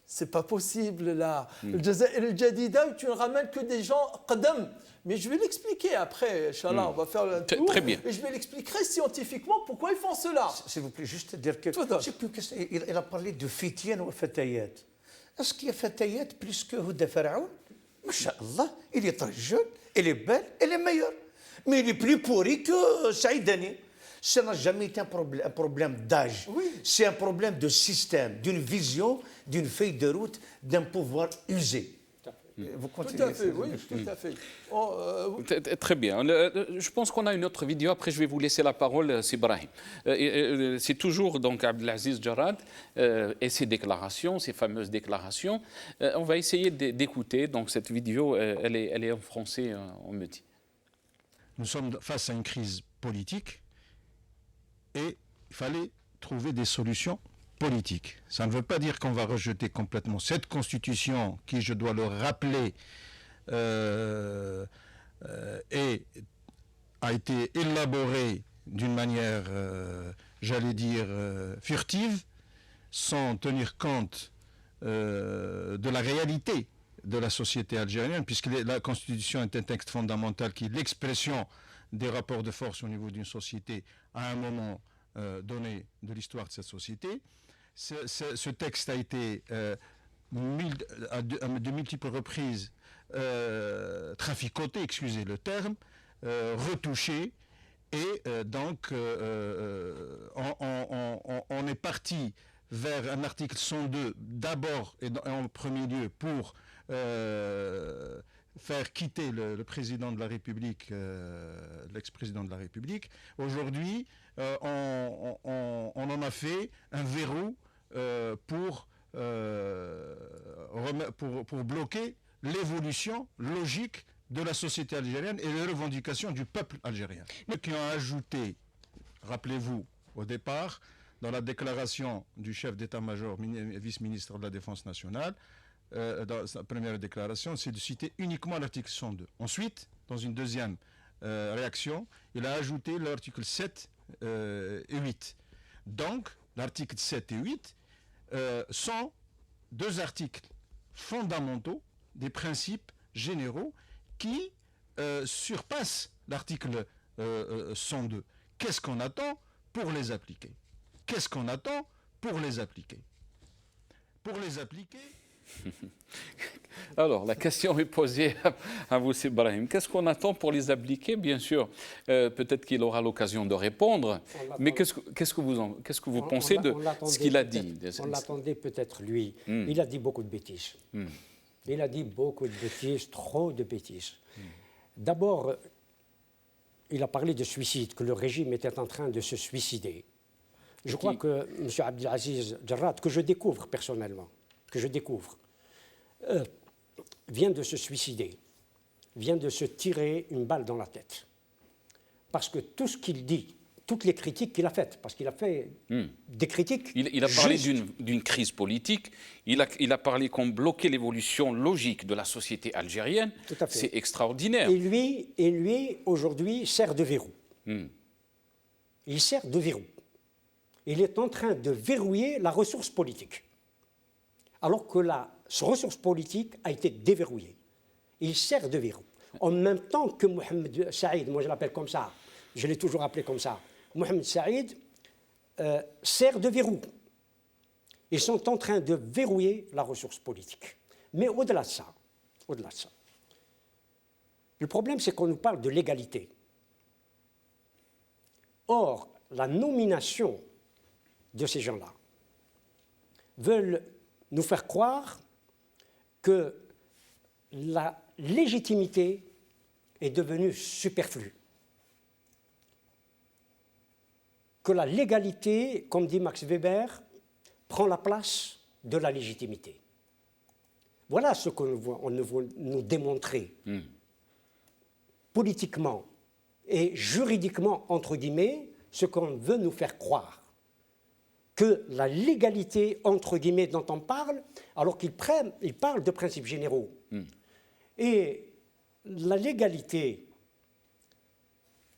C'est pas possible là. Al-Jazair al-Jadida, tu ne ramènes que des gens qadam. Mais je vais l'expliquer après, Inch'Allah, on va faire un tour. Très bien. Et je vais l'expliquer scientifiquement pourquoi ils font cela. S'il vous plaît, juste dire que... Il a parlé de fityan ou fatayat. Est-ce qu'il y a fatayat plus que Houda Faraoun? Masha'Allah, il est très jeune, elle est belle, elle est meilleure. Mais il est plus pourri que Saïdani. Ça n'a jamais été un problème d'âge. Oui. C'est un problème de système, d'une vision, d'une feuille de route, d'un pouvoir usé. Vous continuez. Tout à fait, oui, tout à fait. Très bien. Je pense qu'on a une autre vidéo. Après, je vais vous laisser la parole, Sibrahim. C'est toujours donc Abdelaziz Jarrad et ses déclarations, ses fameuses déclarations. On va essayer d'écouter. Donc cette vidéo, elle est en français, on me dit. Nous sommes face à une crise politique et il fallait trouver des solutions politique. Ça ne veut pas dire qu'on va rejeter complètement cette constitution qui, je dois le rappeler, a été élaborée d'une manière, j'allais dire, furtive, sans tenir compte de la réalité de la société algérienne, puisque la constitution est un texte fondamental qui est l'expression des rapports de force au niveau d'une société à un moment donné de l'histoire de cette société. Ce texte a été de multiples reprises traficoté, excusez le terme, retouché, et donc on est parti vers un article 102 d'abord et en premier lieu pour faire quitter le président de la République, l'ex-président de la République. Aujourd'hui, on en a fait un verrou pour bloquer l'évolution logique de la société algérienne et les revendications du peuple algérien. Ceux qui ont ajouté, rappelez-vous, au départ, dans la déclaration du chef d'état-major, vice-ministre de la Défense nationale, dans sa première déclaration, c'est de citer uniquement l'article 102. Ensuite, dans une deuxième réaction, il a ajouté l'article 7 et 8. Donc, l'article 7 et 8 sont deux articles fondamentaux des principes généraux qui surpassent l'article 102. Qu'est-ce qu'on attend pour les appliquer? Qu'est-ce qu'on attend pour les appliquer? Pour les appliquer, Alors, la question est posée à vous, Ibrahim. Qu'est-ce qu'on attend pour les appliquer? Bien sûr, peut-être qu'il aura l'occasion de répondre. Mais qu'est-ce que vous pensez de ce qu'il a dit? On l'attendait peut-être, lui. Il a dit beaucoup de bêtises. Il a dit beaucoup de bêtises, trop de bêtises. D'abord, il a parlé de suicide, que le régime était en train de se suicider. Je crois que M. Abdelaziz Jarrad, que je découvre personnellement, vient de se suicider, vient de se tirer une balle dans la tête. Parce que tout ce qu'il dit, toutes les critiques qu'il a faites, parce qu'il a fait des critiques. Il a parlé d'une crise politique, il a parlé qu'on bloquait l'évolution logique de la société algérienne. Tout à fait. C'est extraordinaire. Et lui aujourd'hui, sert de verrou. Il sert de verrou. Il est en train de verrouiller la ressource politique. Alors que la ressource politique a été déverrouillée. Il sert de verrou. En même temps que Mohamed Saïd, moi je l'appelle comme ça, je l'ai toujours appelé comme ça, Mohamed Saïd sert de verrou. Ils sont en train de verrouiller la ressource politique. Mais au-delà de ça, le problème c'est qu'on nous parle de l'égalité. Or, la nomination de ces gens-là veulent nous faire croire que la légitimité est devenue superflue. Que la légalité, comme dit Max Weber, prend la place de la légitimité. Voilà ce qu'on veut nous démontrer. Politiquement et juridiquement, entre guillemets, ce qu'on veut nous faire croire. Que la légalité, entre guillemets, dont on parle, alors qu'il parle de principes généraux. Et la légalité,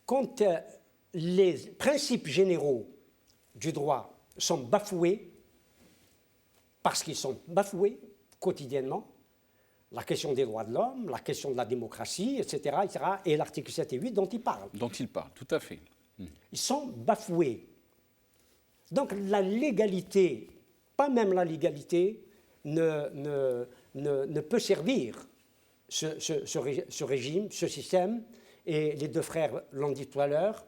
quand les principes généraux du droit sont bafoués, parce qu'ils sont bafoués quotidiennement, la question des droits de l'homme, la question de la démocratie, etc., et l'article 7 et 8 dont il parle. Dont il parle, tout à fait. Ils sont bafoués. Donc la légalité, pas même la légalité, ne peut servir ce régime, ce système, et les deux frères l'ont dit tout à l'heure,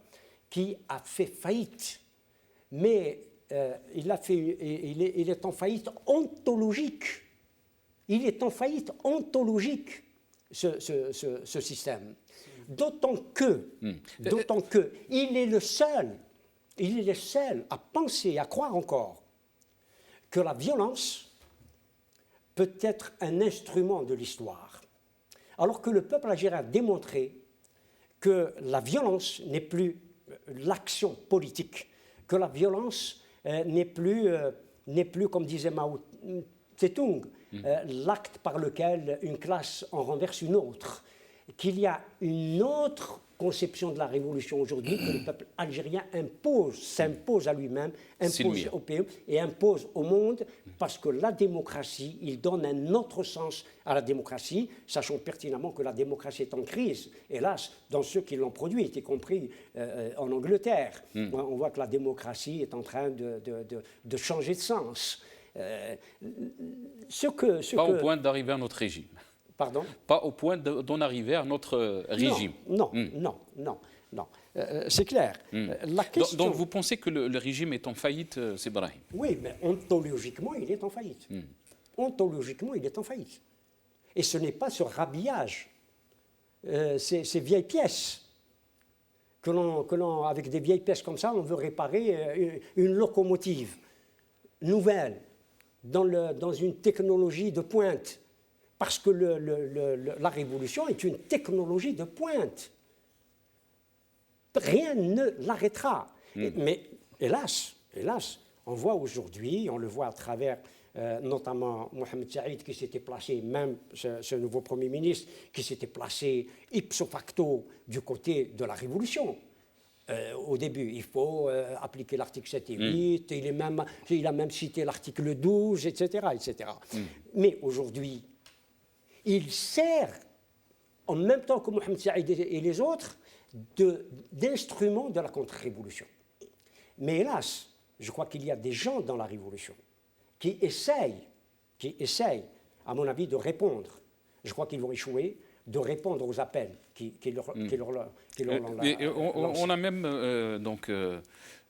qui a fait faillite. Mais il est en faillite ontologique. Il est en faillite ontologique, ce système. D'autant que il est le seul à penser, à croire encore que la violence peut être un instrument de l'histoire. Alors que le peuple algérien a démontré que la violence n'est plus l'action politique, que la violence n'est plus, comme disait Mao Tse-tung, l'acte par lequel une classe en renverse une autre, qu'il y a une autre conception de la révolution aujourd'hui que le peuple algérien s'impose à lui-même, impose au pays et impose au monde, parce que la démocratie, il donne un autre sens à la démocratie, sachant pertinemment que la démocratie est en crise, hélas, dans ceux qui l'ont produite, y compris en Angleterre. On voit que la démocratie est en train de changer de sens. Au point d'arriver à notre régime. Pardon ? Pas au point d'en arriver à notre régime. Non. C'est clair. La question... Donc vous pensez que le régime est en faillite, c'est Ibrahim? Oui, mais ontologiquement, il est en faillite. Ontologiquement, il est en faillite. Et ce n'est pas ce rhabillage, ces vieilles pièces, avec des vieilles pièces comme ça, on veut réparer une locomotive nouvelle, dans une technologie de pointe. Parce que la révolution est une technologie de pointe. Rien ne l'arrêtera. Mais hélas, on voit aujourd'hui, on le voit à travers notamment Mohamed Saïd qui s'était placé, même ce nouveau Premier ministre, qui s'était placé ipso facto du côté de la révolution. Au début, il faut appliquer l'article 7 et 8, il a même cité l'article 12, etc. Mais aujourd'hui, il sert, en même temps que Mohamed Saïd et les autres, d'instrument de la contre-révolution. Mais hélas, je crois qu'il y a des gens dans la révolution qui essayent à mon avis, de répondre. Je crois qu'ils vont échouer, de répondre aux appels qui leur on a même donc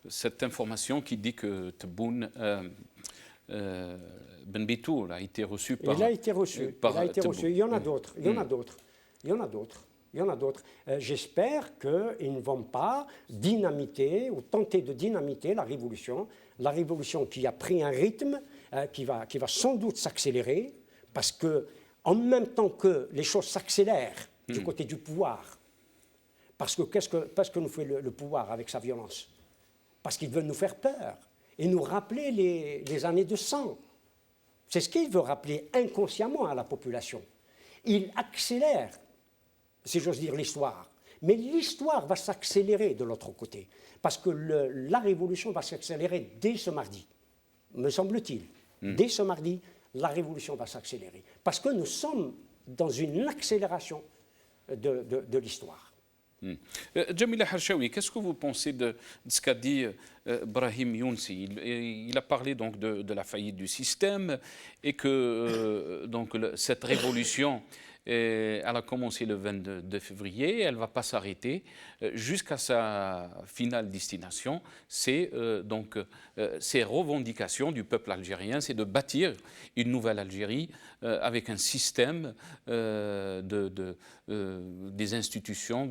cette information qui dit que Tebboune Ben Bitoul a été reçu par... Il a été reçu. Il y en a d'autres. J'espère qu'ils ne vont pas dynamiter ou tenter de dynamiter la révolution qui a pris un rythme qui va sans doute s'accélérer, parce que en même temps que les choses s'accélèrent du côté du pouvoir, parce que nous fait le pouvoir avec sa violence, parce qu'il veut nous faire peur et nous rappeler les années de sang. C'est ce qu'il veut rappeler inconsciemment à la population. Il accélère, si j'ose dire, l'histoire. Mais l'histoire va s'accélérer de l'autre côté, parce que la révolution va s'accélérer dès ce mardi, me semble-t-il. Dès ce mardi, la révolution va s'accélérer, parce que nous sommes dans une accélération de l'histoire. Jamila Harshawi, qu'est-ce que vous pensez de ce qu'a dit Brahim Younsi? Il a parlé donc de la faillite du système et que donc cette révolution, elle a commencé le 22 février, elle ne va pas s'arrêter jusqu'à sa finale destination. C'est donc ces revendications du peuple algérien, c'est de bâtir une nouvelle Algérie avec un système des institutions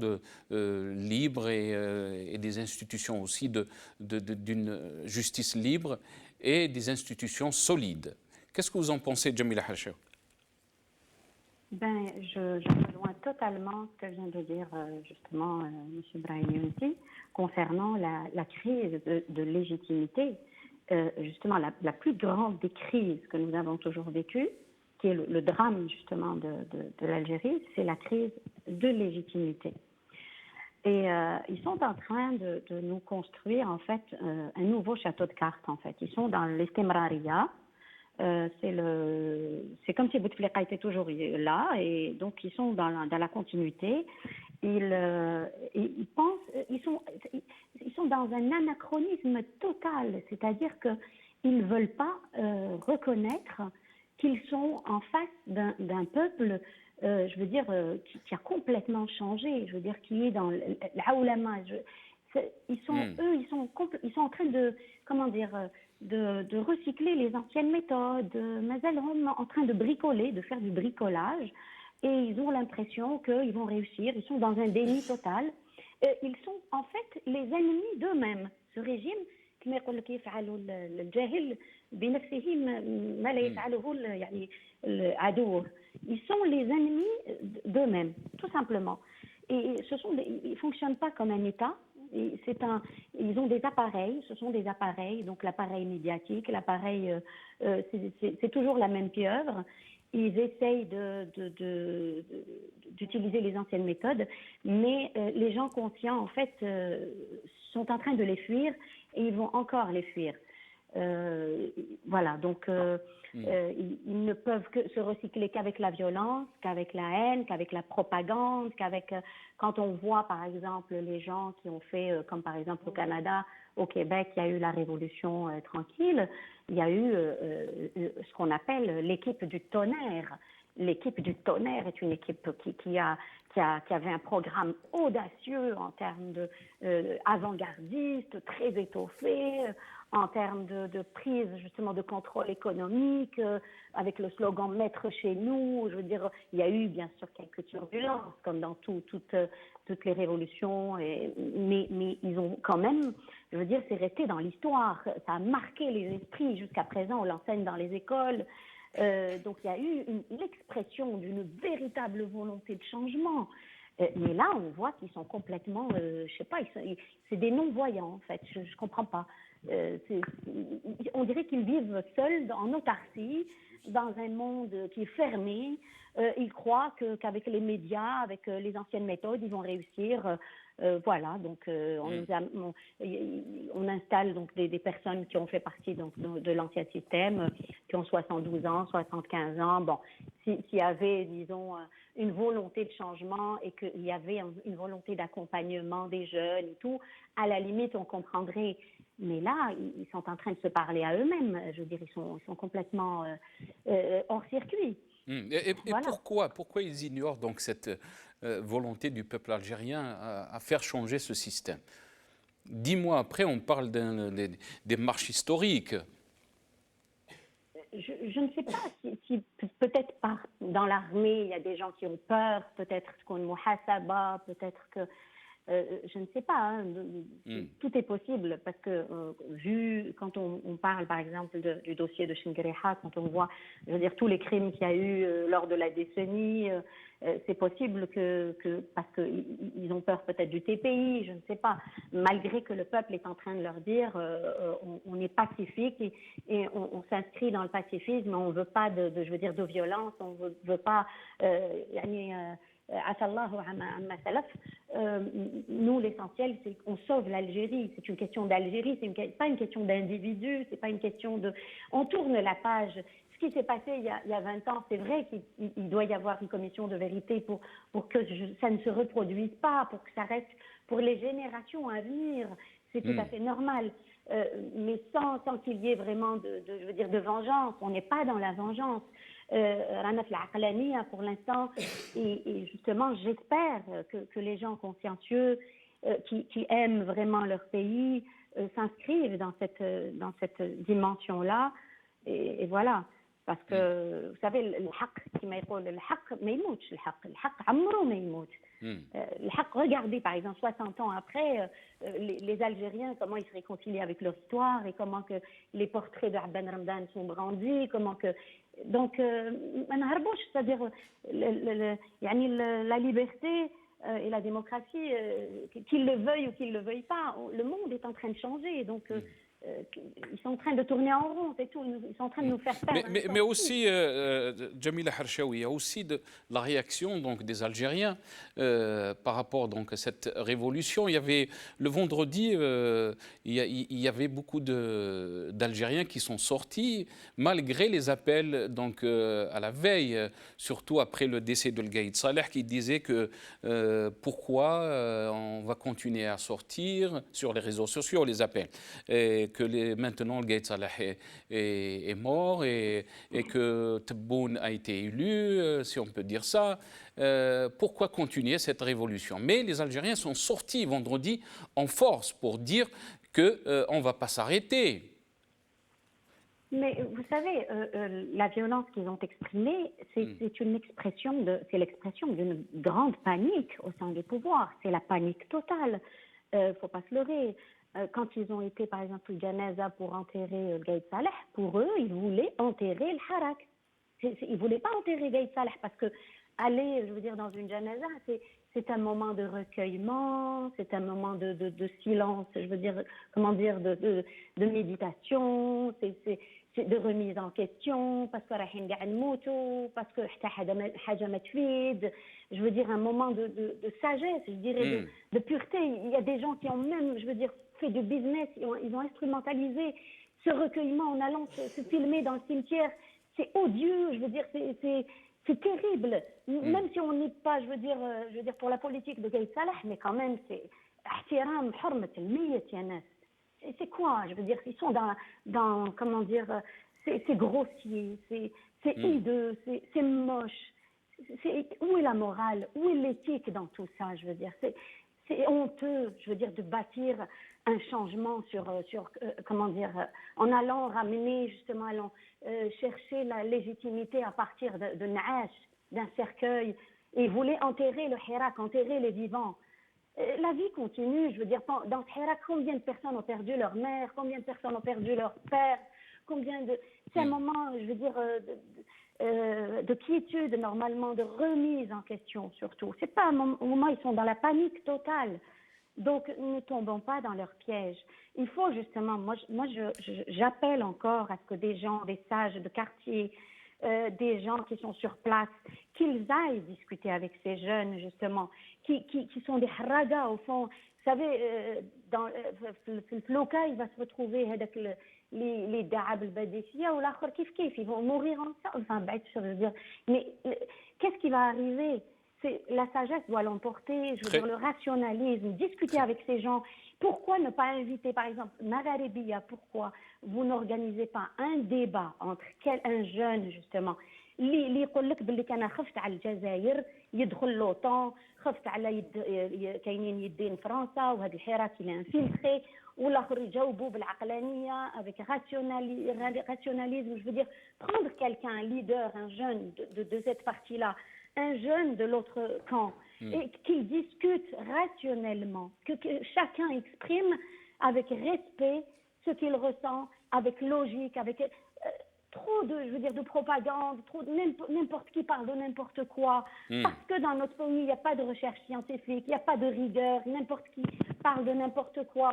libres et des institutions aussi d'une justice libre et des institutions solides. Qu'est-ce que vous en pensez, Jamila Harshawi? Je rejoins totalement ce que vient de dire justement M. Brahim Younsi concernant la crise de légitimité. Justement, la plus grande des crises que nous avons toujours vécues, qui est le drame justement de l'Algérie, c'est la crise de légitimité. Et ils sont en train de nous construire en fait un nouveau château de cartes. En fait, ils sont dans l'estemraria. C'est comme si Bouteflika était toujours là, et donc ils sont dans la continuité. Ils sont dans un anachronisme total, c'est-à-dire qu'ils ne veulent pas reconnaître qu'ils sont en face d'un peuple, je veux dire, qui a complètement changé, je veux dire, qui est dans l'Aoulama. Ils sont en train de, comment dire, de recycler les anciennes méthodes, en train de bricoler, de faire du bricolage, et ils ont l'impression qu'ils vont réussir. Ils sont dans un déni total. Ils sont en fait les ennemis d'eux-mêmes. Ce régime, ils sont les ennemis d'eux-mêmes, tout simplement. Et ils ne fonctionnent pas comme un État. Ils ont des appareils, ce sont des appareils, donc l'appareil médiatique, l'appareil, c'est toujours la même pieuvre. Ils essayent d'utiliser les anciennes méthodes, mais les gens conscients, en fait, sont en train de les fuir et ils vont encore les fuir. Voilà, donc ils ne peuvent que se recycler qu'avec la violence, qu'avec la haine, qu'avec la propagande, quand on voit par exemple les gens qui ont fait, comme par exemple au Canada, au Québec, il y a eu la Révolution tranquille, il y a eu ce qu'on appelle l'équipe du tonnerre. L'équipe du tonnerre est une équipe qui avait un programme audacieux en termes avant-gardiste, très étoffé, en termes de prise justement de contrôle économique, avec le slogan « Maître chez nous ». Je veux dire, il y a eu bien sûr quelques turbulences, comme dans toutes les révolutions, mais ils ont quand même, je veux dire, c'est resté dans l'histoire. Ça a marqué les esprits. Jusqu'à présent, on l'enseigne dans les écoles. Donc il y a eu l'expression d'une véritable volonté de changement. Mais là, on voit qu'ils sont complètement, je sais pas, c'est des non-voyants en fait. Je comprends pas. On dirait qu'ils vivent seuls en autarcie, dans un monde qui est fermé. Ils croient qu'avec les médias, avec les anciennes méthodes, ils vont réussir. Voilà, donc on installe donc des personnes qui ont fait partie donc, de l'ancien système, qui ont 72 ans, 75 ans. Bon, s'il y avait, disons, une volonté de changement et qu'il y avait une volonté d'accompagnement des jeunes et tout, à la limite, on comprendrait. Mais là, ils sont en train de se parler à eux-mêmes. Je veux dire, ils sont complètement hors circuit. Et Voilà. pourquoi ils ignorent donc cette volonté du peuple algérien à faire changer ce système? 10 mois après, on parle des marches historiques. Je ne sais pas si peut-être dans l'armée, il y a des gens qui ont peur, peut-être qu'on muhasaba, peut-être que je ne sais pas, hein, tout est possible parce que vu quand on parle par exemple du dossier de Chinguereha, quand on voit, je veux dire, tous les crimes qu'il y a eu lors de la décennie, c'est possible que parce qu'ils ont peur peut-être du TPI, je ne sais pas, malgré que le peuple est en train de leur dire on est pacifique et on s'inscrit dans le pacifisme, on ne veut pas je veux dire, de violence, on ne veut pas nous, l'essentiel, c'est qu'on sauve l'Algérie. C'est une question d'Algérie, c'est pas une question d'individu, c'est pas une question de... On tourne la page. Ce qui s'est passé il y a 20 ans, c'est vrai qu'il doit y avoir une commission de vérité pour que ça ne se reproduise pas, pour que ça reste pour les générations à venir. C'est tout à fait normal. Mais sans qu'il y ait vraiment je veux dire, de vengeance. On n'est pas dans la vengeance. Pour l'instant, et justement, j'espère que les gens consciencieux qui aiment vraiment leur pays s'inscrivent dans cette dimension-là. Et voilà. Parce que, vous savez, le haq, كما يقول الحق ما يموتش الحق عمره ما يموت. Le haq, regardez par exemple 60 ans après les Algériens, comment ils se réconcilient avec leur histoire et comment que les portraits de Abdel Ramdan sont brandis, comment que... Donc, c'est-à-dire la liberté et la démocratie, qu'ils le veuillent ou qu'ils ne le veuillent pas, le monde est en train de changer. Donc, ils sont en train de tourner en rond, c'est tout. Ils sont en train de nous faire perdre. Mais aussi, Jamila Harshawi, il y a aussi la réaction donc, des Algériens par rapport donc, à cette révolution. Il y avait, le vendredi, il y avait beaucoup d'Algériens qui sont sortis, malgré les appels donc, à la veille, surtout après le décès de Gaïd Saleh, qui disait que pourquoi on va continuer à sortir sur les réseaux sociaux, les appels. Que maintenant le Gaïd Saleh est mort et que Tebboune a été élu, si on peut dire ça. Pourquoi continuer cette révolution? Mais les Algériens sont sortis vendredi en force pour dire qu'on ne va pas s'arrêter. Mais vous savez, la violence qu'ils ont exprimée, c'est l'expression d'une grande panique au sein du pouvoir. C'est la panique totale. Il ne faut pas se leurrer. Quand ils ont été, par exemple, au Janaza pour enterrer Gaïd Saleh, pour eux, ils voulaient enterrer le Harak. Ils ne voulaient pas enterrer Gaïd Saleh parce que aller, je veux dire, dans une Janaza, c'est un moment de recueillement, c'est un moment de silence, je veux dire, comment dire, de méditation, c'est de remise en question, parce que parce que je veux dire, un moment de sagesse, je dirais, de pureté. Il y a des gens qui ont même, je veux dire, fait du business, ils ont instrumentalisé ce recueillement en allant se filmer dans le cimetière. C'est odieux, je veux dire, c'est terrible. Même si on n'est pas, je veux dire pour la politique de Gaïd Saleh, mais quand même, c'est ihtiram hurmat al-mayyit ya nas. C'est quoi? Je veux dire, ils sont dans comment dire, c'est grossier, c'est hideux, c'est moche. Où est la morale? Où est l'éthique dans tout ça? Je veux dire, c'est honteux, je veux dire, de bâtir un changement sur comment dire, en allant ramener, justement, chercher la légitimité à partir de Naash, d'un cercueil, et voulait enterrer le Hirak, enterrer les vivants. La vie continue, je veux dire, dans ce Hirak, combien de personnes ont perdu leur mère, combien de personnes ont perdu leur père, c'est un moment, je veux dire, de quiétude normalement, de remise en question surtout. C'est pas un moment, ils sont dans la panique totale. Donc, ne tombons pas dans leur piège. Il faut justement, moi j'appelle encore à ce que des gens, des sages de quartier, des gens qui sont sur place, qu'ils aillent discuter avec ces jeunes justement, qui sont des haragas au fond. Vous savez, dans le floca, il va se retrouver avec les da'ab al-badifia ou l'autre kif, ils vont mourir ensemble. Enfin, je veux dire, mais qu'est-ce qui va arriver? La sagesse doit l'emporter, je veux dire, le rationalisme, discuter avec ces gens. Pourquoi ne pas inviter, par exemple, Magharibia, pourquoi vous n'organisez pas un débat entre un jeune, justement, اللي يقول لك باللي كان خفت على الجزائر يدخل لوطون، خفت على كاينين يدين فرنسا وهذا الحراك اللي انفيلتري، والاخر يجاوبوا بالعقلانيه افيك راسيوناليزم. جو dire prendre quelqu'un, un leader, un jeune de cette partie-là, un jeune de l'autre camp, et qu'il discute rationnellement, que chacun exprime avec respect ce qu'il ressent, avec logique, avec trop de, je veux dire, de propagande, trop n'importe qui parle de n'importe quoi, parce que dans notre pays il n'y a pas de recherche scientifique, il n'y a pas de rigueur, n'importe qui parle de n'importe quoi.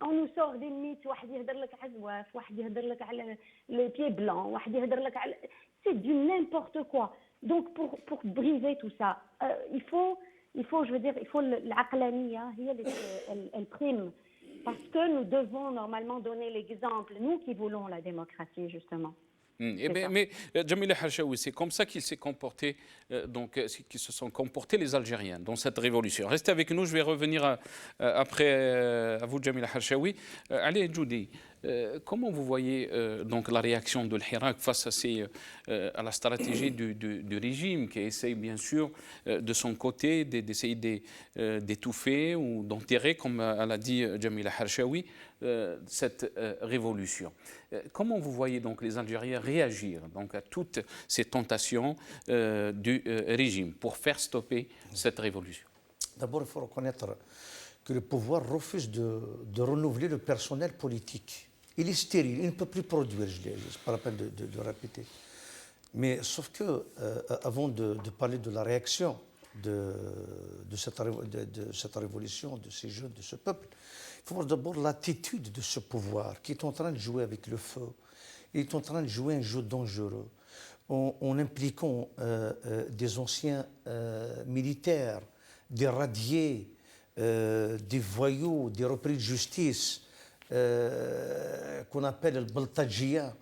On nous sort des mythes, واحد يهدر لك عزواف، واحد يهدر لك على les pieds blancs، واحد يهدر لك على c'est du n'importe quoi. Donc pour briser tout ça, il faut je veux dire, il faut العقلانية هي elle prime, parce que nous devons normalement donner l'exemple, nous qui voulons la démocratie justement. Mais Jamila Harshaoui, c'est comme ça qu'il s'est comporté, qu'ils se sont comportés les Algériens dans cette révolution. Restez avec nous, je vais revenir après à vous, Jamila Harshaoui. Ali Djoudi, comment vous voyez donc la réaction de l'Hirak face à la stratégie du régime qui essaye bien sûr de son côté d'essayer d'étouffer ou d'enterrer, comme elle a dit Jamila Harshaoui, cette révolution. Comment vous voyez donc les Algériens réagir donc à toutes ces tentations du régime pour faire stopper cette révolution? D'abord, il faut reconnaître que le pouvoir refuse de renouveler le personnel politique. Il est stérile, il ne peut plus produire, je n'ai pas la peine de répéter. Mais sauf que, avant de parler de la réaction de cette révolution, de ces jeunes, de ce peuple, il faut voir d'abord l'attitude de ce pouvoir qui est en train de jouer avec le feu. Il est en train de jouer un jeu dangereux en impliquant des anciens militaires, des radiés, des voyous, des repris de justice qu'on appelle le Baltajia,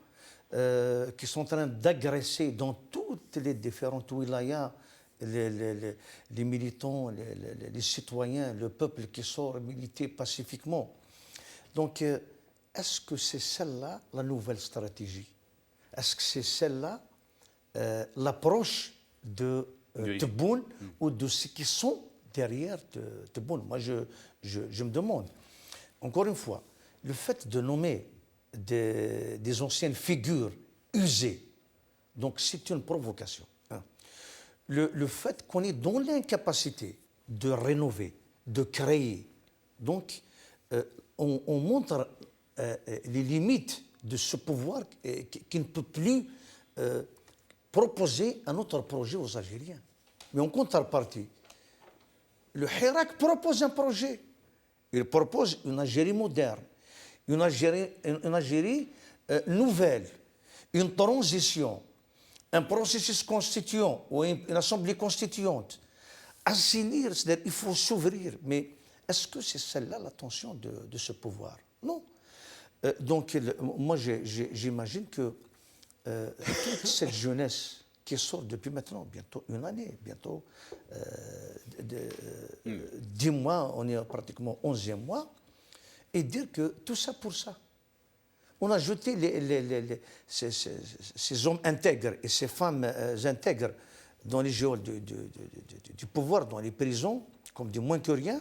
qui sont en train d'agresser dans toutes les différentes wilayas les militants, les citoyens, le peuple qui sort militer pacifiquement. Donc, est-ce que c'est celle-là la nouvelle stratégie? Est-ce que c'est celle-là l'approche de Tebboune ou de ceux qui sont derrière Tebboune? Moi, je me demande. Encore une fois, le fait de nommer des anciennes figures usées, donc c'est une provocation. Le fait qu'on est dans l'incapacité de rénover, de créer, donc on montre les limites de ce pouvoir qui ne peut plus proposer un autre projet aux Algériens. Mais en contrepartie, le Hirak propose un projet. Il propose une Algérie moderne, une Algérie nouvelle, une transition, un processus constituant ou une assemblée constituante. Assainir, c'est-à-dire il faut s'ouvrir. Mais est-ce que c'est celle-là l'intention de ce pouvoir? Non. Donc, moi, j'imagine que toute cette jeunesse qui sort depuis maintenant, bientôt une année, bientôt 10 mois, on est pratiquement 11e mois, et dire que tout ça pour ça. On a jeté ces hommes intègres et ces femmes intègres dans les geôles du pouvoir, dans les prisons, comme des moins que rien.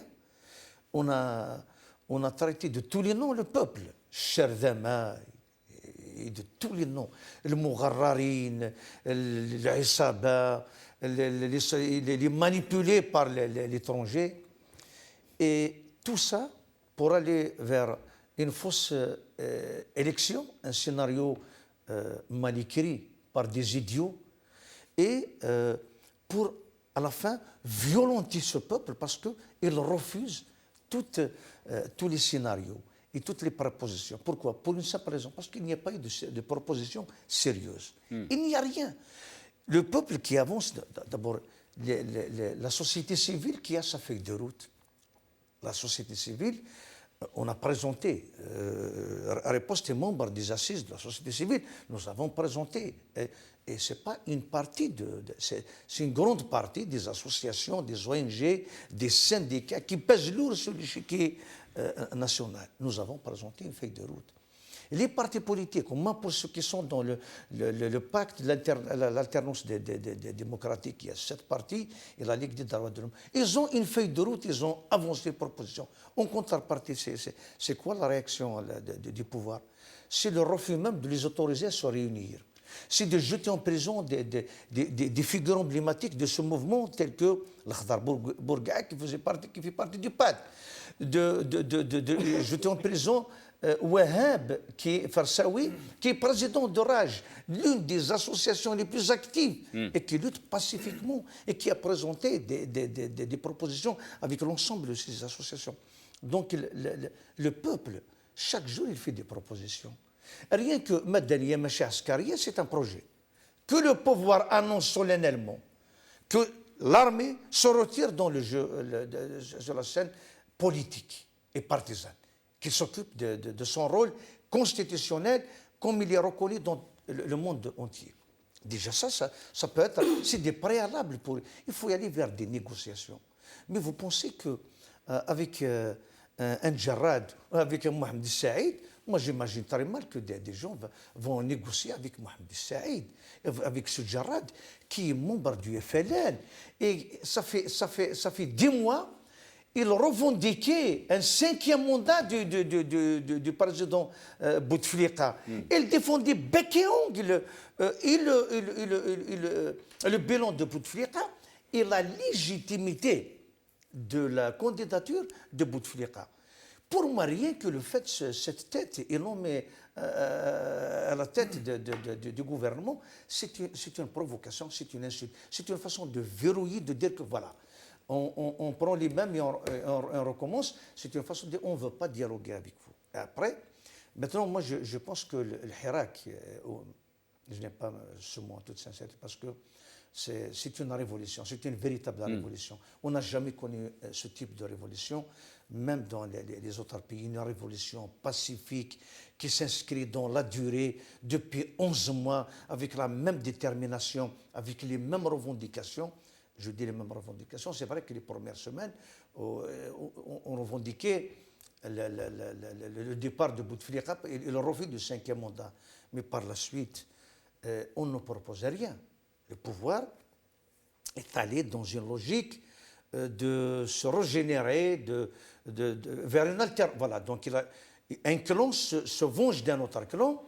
On a traité de tous les noms le peuple, Cherdama, et de tous les noms, le Mougharrarine, l'Issaba, les manipulés par l'étranger. Et tout ça pour aller vers une fausse élection, un scénario mal écrit par des idiots, et pour, à la fin, violenter ce peuple parce qu'il refuse tous les scénarios et toutes les propositions. Pourquoi? Pour une simple raison, parce qu'il n'y a pas eu de propositions sérieuses. Il n'y a rien. Le peuple qui avance, d'abord, la société civile qui a sa feuille de route. La société civile, on a présenté, à riposte des membres des assises de la société civile, nous avons présenté, et ce n'est pas une partie, c'est une grande partie des associations, des ONG, des syndicats qui pèsent lourd sur l'échiquier national. Nous avons présenté une feuille de route. Les partis politiques, au moins pour ceux qui sont dans le pacte de l'alternance démocratique, il y a 7 partis et la Ligue des droits de l'homme, ils ont une feuille de route, ils ont avancé les propositions. En contrepartie, c'est quoi la réaction du pouvoir? C'est le refus même de les autoriser à se réunir. C'est de jeter en prison des figures emblématiques de ce mouvement, tels que l'Akhdar Bourgaï, qui fait partie du PAD. De jeter en prison Wahab Farsawi, qui est président de RAJ, l'une des associations les plus actives et qui lutte pacifiquement et qui a présenté des propositions avec l'ensemble de ces associations. Donc le peuple, chaque jour, il fait des propositions. Rien que Madaniya Machi Askaria, c'est un projet. Que le pouvoir annonce solennellement que l'armée se retire dans le jeu, sur la scène politique et partisane, qu'il s'occupe de son rôle constitutionnel comme il est reconnu dans le monde entier. Déjà ça peut être, c'est des préalables pour... Il faut y aller vers des négociations. Mais vous pensez qu'avec un Jarrad, avec un Mohamed Saïd, moi j'imagine très mal que des gens vont négocier avec Mohamed Saïd, avec ce Jarrad qui est membre du FLN. Et ça fait 10 mois, il revendiquait un 5e mandat du président Bouteflika. Il défendait bec et ongle le bilan de Bouteflika et la légitimité de la candidature de Bouteflika. Pour moi, rien que le fait que cette tête est nommée à la tête du gouvernement, c'est une provocation, c'est une insulte, c'est une façon de verrouiller, de dire que voilà, on prend les mêmes et on recommence. C'est une façon de dire on ne veut pas dialoguer avec vous. Et après, maintenant, moi, je pense que le Hirak, je n'ai pas ce mot en toute sincérité, parce que c'est une révolution, c'est une véritable révolution. On n'a jamais connu ce type de révolution, même dans les autres pays, une révolution pacifique qui s'inscrit dans la durée depuis 11 mois, avec la même détermination, avec les mêmes revendications. Je dis les mêmes revendications. C'est vrai que les premières semaines, on revendiquait le départ de Bouteflika et le refus du 5e mandat. Mais par la suite, on ne proposait rien. Le pouvoir est allé dans une logique de se régénérer vers une alternance. Voilà, donc un clan se venge d'un autre clan,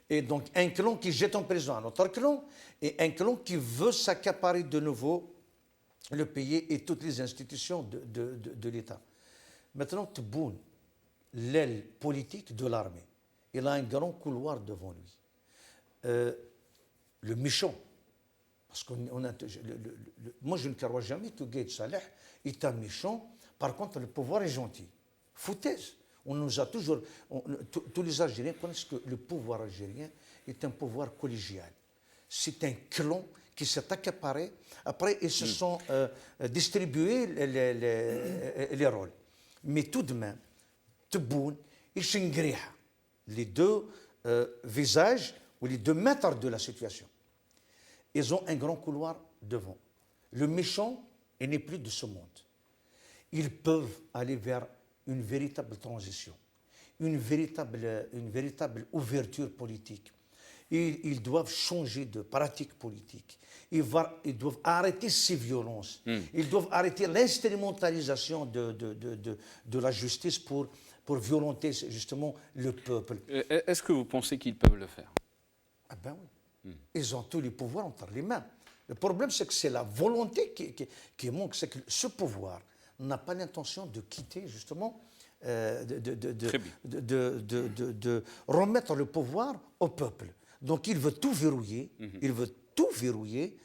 et donc un clan qui jette en prison un autre clan, et un clan qui veut s'accaparer de nouveau le pays et toutes les institutions de l'État. Maintenant, Tebboune, l'aile politique de l'armée, il a un grand couloir devant lui. Le méchant, parce que moi je ne crois jamais que Gaïd Saleh est un méchant, par contre le pouvoir est gentil. Foutaise. On nous a toujours, tous les Algériens connaissent que le pouvoir algérien est un pouvoir collégial. C'est un clan qui s'est accaparé. Après, ils se sont distribués les rôles. Mais tout de même, Tebboune et Chengriha, les deux visages ou les deux maîtres de la situation, ils ont un grand couloir devant. Le méchant n'est plus de ce monde. Ils peuvent aller vers une véritable transition, une véritable ouverture politique. Ils doivent changer de pratique politique. Ils doivent arrêter ces violences. Ils doivent arrêter l'instrumentalisation de la justice pour violenter justement le peuple. Est-ce que vous pensez qu'ils peuvent le faire? Ah ben oui. Ils ont tous les pouvoirs entre les mains. Le problème, c'est que c'est la volonté qui manque. C'est que ce pouvoir n'a pas l'intention de quitter justement, de remettre le pouvoir au peuple. Donc il veut tout verrouiller, il veut tout verrouiller.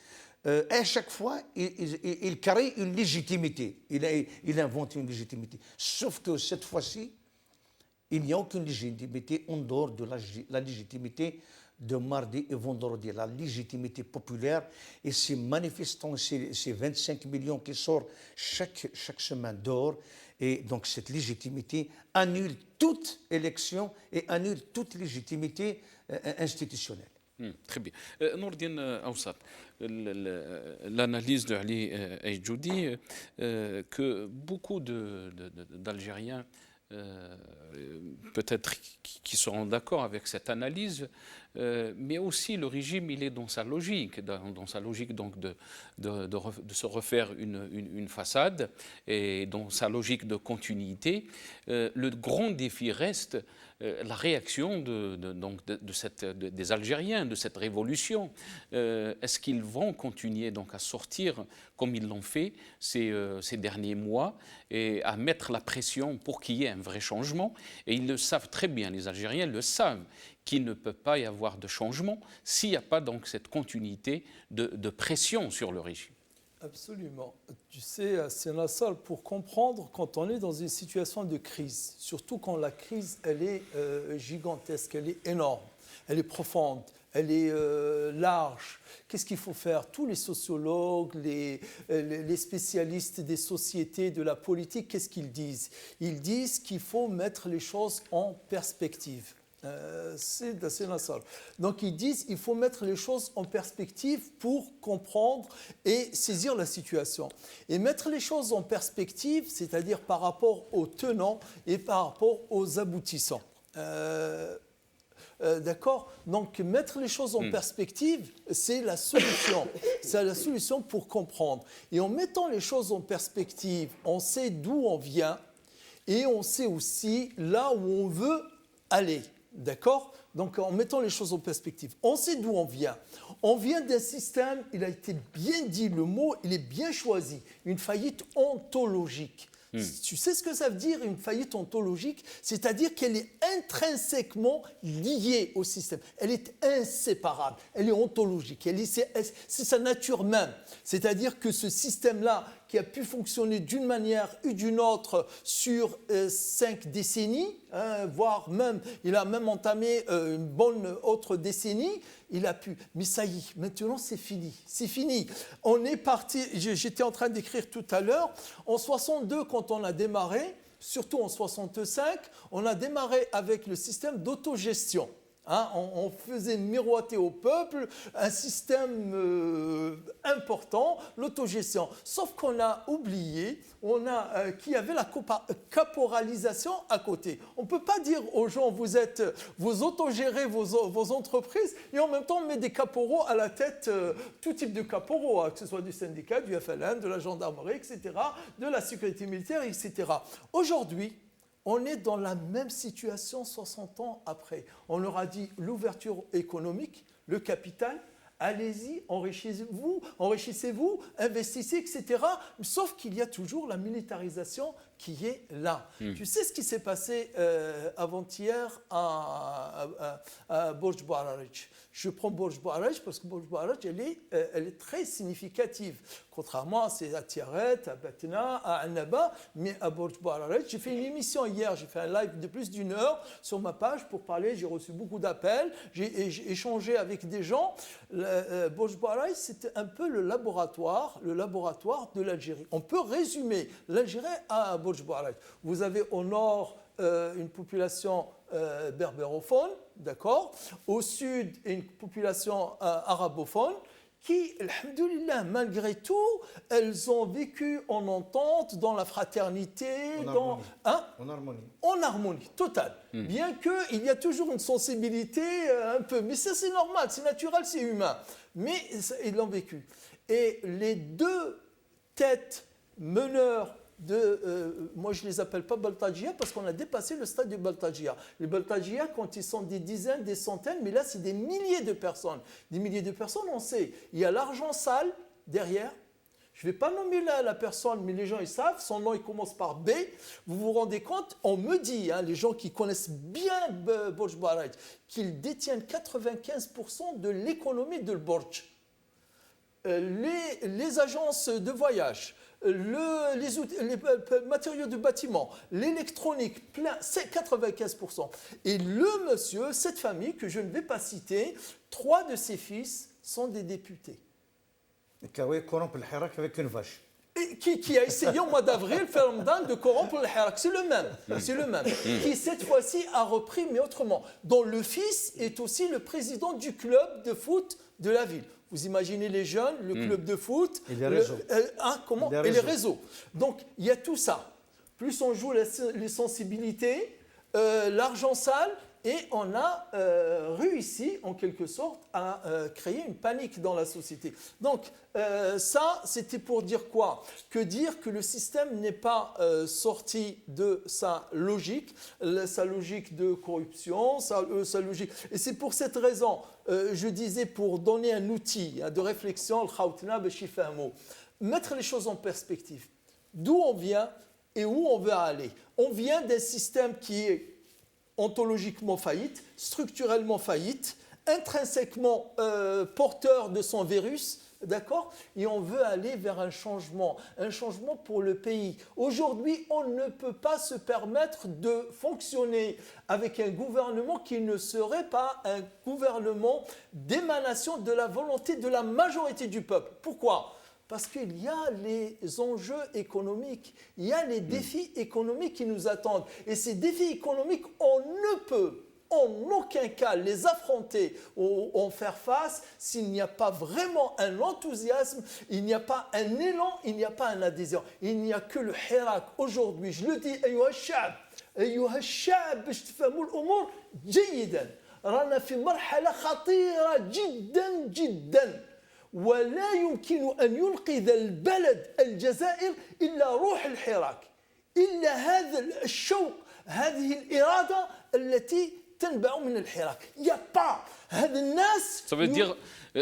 À chaque fois, il crée une légitimité. Il invente une légitimité. Sauf que cette fois-ci, il n'y a aucune légitimité en dehors de la légitimité de mardi et vendredi. La légitimité populaire et ces manifestants, ces 25 millions qui sortent chaque semaine dehors. Et donc cette légitimité annule toute élection et annule toute légitimité institutionnelle. Très bien. Nourdine Aoussat, l'analyse de Ali Aïdjou dit que beaucoup d'Algériens, peut-être qui qui seront d'accord avec cette analyse, mais aussi le régime, il est dans sa logique, dans sa logique donc de se refaire une façade, et dans sa logique de continuité. Le grand défi reste la réaction des Algériens, de cette révolution. Est-ce qu'ils vont continuer donc à sortir comme ils l'ont fait ces derniers mois et à mettre la pression pour qu'il y ait un vrai changement? Et ils le savent très bien, les Algériens le savent, qu'il ne peut pas y avoir de changement s'il n'y a pas donc cette continuité de pression sur le régime. Absolument. Tu sais, c'est la salle pour comprendre quand on est dans une situation de crise, surtout quand la crise, elle est gigantesque, elle est énorme, elle est profonde, elle est large. Qu'est-ce qu'il faut faire? Tous les sociologues, les spécialistes des sociétés, de la politique, qu'est-ce qu'ils disent? Ils disent qu'il faut mettre les choses en perspective. C'est la salle. Donc ils disent qu'il faut mettre les choses en perspective pour comprendre et saisir la situation. Et mettre les choses en perspective, c'est-à-dire par rapport aux tenants et par rapport aux aboutissants. D'accord? Donc mettre les choses en perspective, c'est la solution. C'est la solution pour comprendre. Et en mettant les choses en perspective, on sait d'où on vient et on sait aussi là où on veut aller. D'accord? Donc, en mettant les choses en perspective, on sait d'où on vient. On vient d'un système, il a été bien dit, le mot, il est bien choisi, une faillite ontologique. Tu sais ce que ça veut dire, une faillite ontologique? C'est-à-dire qu'elle est intrinsèquement liée au système. Elle est inséparable, elle est ontologique, c'est sa nature même. C'est-à-dire que ce système-là, qui a pu fonctionner d'une manière ou d'une autre sur 5 décennies, voire même, il a même entamé une bonne autre décennie, il a pu. Mais ça y est, maintenant c'est fini. C'est fini. On est parti, j'étais en train d'écrire tout à l'heure, en 62, quand on a démarré, surtout en 65, on a démarré avec le système d'autogestion. On faisait miroiter au peuple un système important, l'autogestion. Sauf qu'on a oublié qu'il y avait la caporalisation à côté. On ne peut pas dire aux gens, vous autogérez vos entreprises et en même temps on met des caporaux à la tête, tout type de caporaux, que ce soit du syndicat, du FLN, de la gendarmerie, etc., de la sécurité militaire, etc. Aujourd'hui, on est dans la même situation 60 ans après. On leur a dit l'ouverture économique, le capital, allez-y, enrichissez-vous, investissez, etc. Sauf qu'il y a toujours la militarisation qui est là. Tu sais ce qui s'est passé avant-hier à Borj Bouaraj? Je prends Borj Bouaraj parce que Borj Bouaraj, elle est très significative. Contrairement à Tiaret, à Batna, à Annaba, mais à Borj Bouaraj, j'ai fait une émission hier, j'ai fait un live de plus d'1 heure sur ma page pour parler, j'ai reçu beaucoup d'appels, j'ai échangé avec des gens. Borj Bouaraj, c'était un peu le laboratoire de l'Algérie. On peut résumer l'Algérie à Borj Bouaraj. Vous avez au nord une population berbérophone, d'accord. Au sud, une population arabophone qui, alhamdoulilah, malgré tout, elles ont vécu en entente, dans la fraternité, en harmonie totale. Bien qu'il y a toujours une sensibilité un peu, mais ça c'est normal, c'est naturel, c'est humain. Mais ils l'ont vécu. Et les deux têtes meneurs moi je ne les appelle pas Baltajia parce qu'on a dépassé le stade du Baltajia. Les Baltajia, quand ils sont des dizaines, des centaines, mais là c'est des milliers de personnes. Des milliers de personnes, on sait. Il y a l'argent sale derrière. Je ne vais pas nommer la personne, mais les gens ils savent. Son nom il commence par B. Vous vous rendez compte? On me dit, les gens qui connaissent bien Borj Bouaraj, qu'ils détiennent 95% de l'économie de Borj. Les agences de voyage, les matériaux de bâtiment, l'électronique, plein, c'est 95%. Et le monsieur, cette famille que je ne vais pas citer, 3 de ses fils sont des députés. corrompre le Hirak avec une vache. Et qui a essayé au mois d'avril, de corrompre le Hirak. C'est le même. Qui cette fois-ci a repris, mais autrement. Dont le fils est aussi le président du club de foot de la ville. Vous imaginez les jeunes, le club de foot, et les réseaux. Et les réseaux. Donc, il y a tout ça. Plus on joue les sensibilités, l'argent sale, et on a réussi en quelque sorte à créer une panique dans la société. Donc ça, c'était pour dire quoi? Que dire que le système n'est pas sorti de sa logique de corruption, sa logique. Et c'est pour cette raison, je disais, pour donner un outil de réflexion, mettre les choses en perspective. D'où on vient et où on veut aller. On vient d'un système qui est ontologiquement faillite, structurellement faillite, intrinsèquement porteur de son virus, d'accord? Et on veut aller vers un changement pour le pays. Aujourd'hui, on ne peut pas se permettre de fonctionner avec un gouvernement qui ne serait pas un gouvernement d'émanation de la volonté de la majorité du peuple. Pourquoi? Parce qu'il y a les enjeux économiques, il y a les défis économiques qui nous attendent. Et ces défis économiques, on ne peut en aucun cas les affronter ou en faire face s'il n'y a pas vraiment un enthousiasme, il n'y a pas un élan, il n'y a pas une adhésion. Il n'y a que le hirak. Aujourd'hui, je le dis, أيها الشعب باش تفهموا الأمور جيدا. رانا في مرحلة خطيرة جدا جدا. ولا يمكن أن ينقذ البلد الجزائر إلا روح الحراك، إلا هذا الشوق، هذه الإرادة التي تنبع من الحراك. Il n'y a pas هذا الناس. Ça veut dire